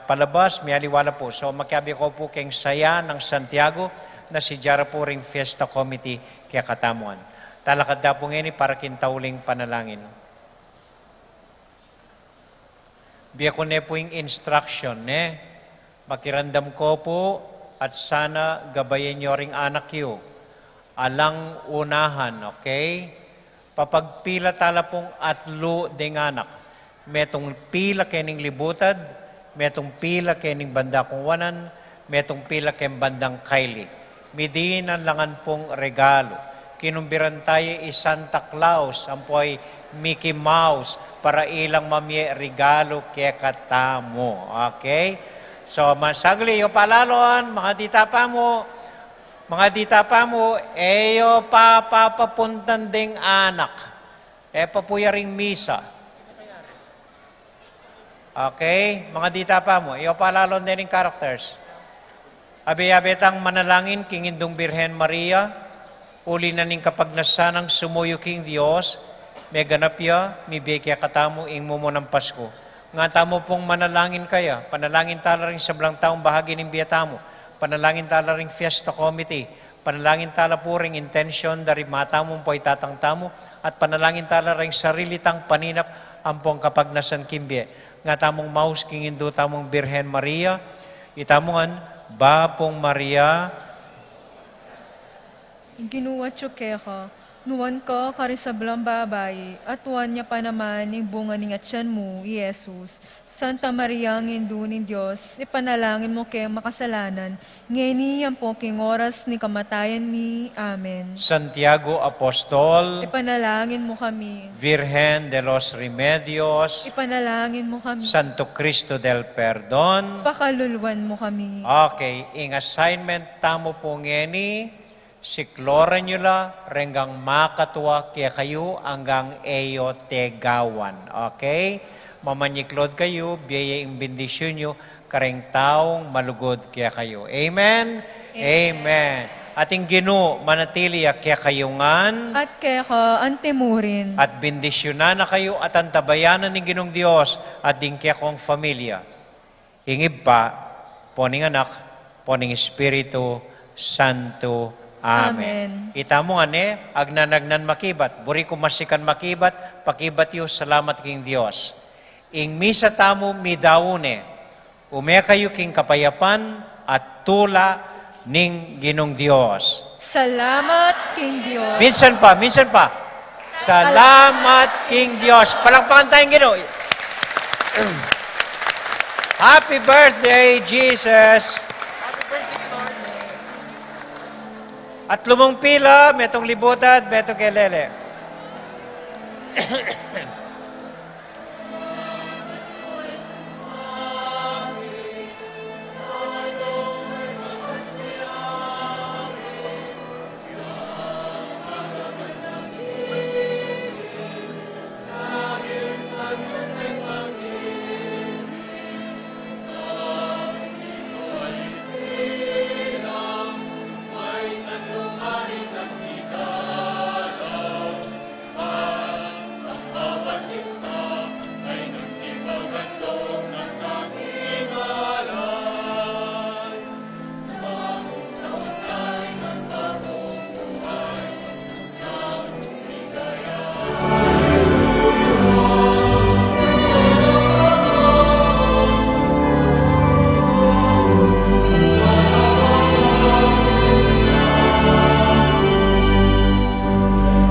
palabas, miyaliwala po. So, makyabe ko po kayong saya ng Santiago, na si Jara po ring Fiesta Committee kaya katamuan. Talakad da po ngayon para kintauling panalangin. Biya ko ne po yung instruction, makirandam ko po at sana gabayin nyo ring anak yo. Alang unahan, okay? Papagpila tala pong atlo ding anak. Metong pila kening libutad, metong pila kening banda kungwanan, metong pila ken bandang kaili. Midinan langan pong regalo. Kinumbiran tayo Santa Claus, ang po ay Mickey Mouse, para ilang mamye regalo kaya katamo. Okay? So, masagli, yung palalon, mga dita pa mo, eyo papapuntan ding anak. Papuya ring misa. Okay? Mga dita pa mo, iyo palalon din yung characters. Abiyabetang manalangin king Indong Birhen Maria, uli na ning kapagnasanang sumuyo king Diyos, may ganapya, may biyekya katamo ing mumo ng Pasko. Nga tamo pong manalangin kaya, panalangin tala rin sa blang taong bahagi ng biyatamo, panalangin tala ring Fiesta Committee, panalangin tala po ring intention dari matamong po itatangtamo, at panalangin tala ring sarilitang paninap ang pong kapagnasan kimbye. Nga tamong maus king Indo tamong Birhen Maria, itamongan, Bapong Maria, Ginuwat siya ka, nuwan ka karisablang babae, at tuwan niya pa naman ng bunga ng atyan mo, Jesus. Santa Maria, ang Indo ng Diyos, ipanalangin mo kay makasalanan, ngeni ang po king oras ni kamatayan mi. Amen. Santiago Apostol, Ipanalangin mo kami. Virgen de los Remedios, Ipanalangin mo kami. Santo Cristo del Perdon. Pakaluluan mo kami. Okay, ing assignment tamo po ngeni, sikloran nyo la, renggang makatwa kaya kayo hanggang eyo tegawan. Okay? Mamanyiklod kayo, biyaya ing bendisyon nyo, kareng taong malugod kaya kayo. Amen? Amen. Ating Ginoo manatili kaya kayo ngan, At kaya ka antemurin. at bendisyonan na kayo at antabayanan ng Ginong Diyos at din kaya kong familia. Hingib pa, poning anak, poning Espiritu Santo. Amen. Itamo nga ne, agnanagnan makibat, buri ko masikan makibat, pakibat yu, salamat king Dios. Ing misa tamo midawune, umea kayo king kapayapan at tula ning Ginong Dios. Salamat, King Diyos. Minsan pa. Salamat King Dios. Palakpakan tayong Ginoo. Happy birthday, Jesus! At lumong pila, metong libutan, metong kelele.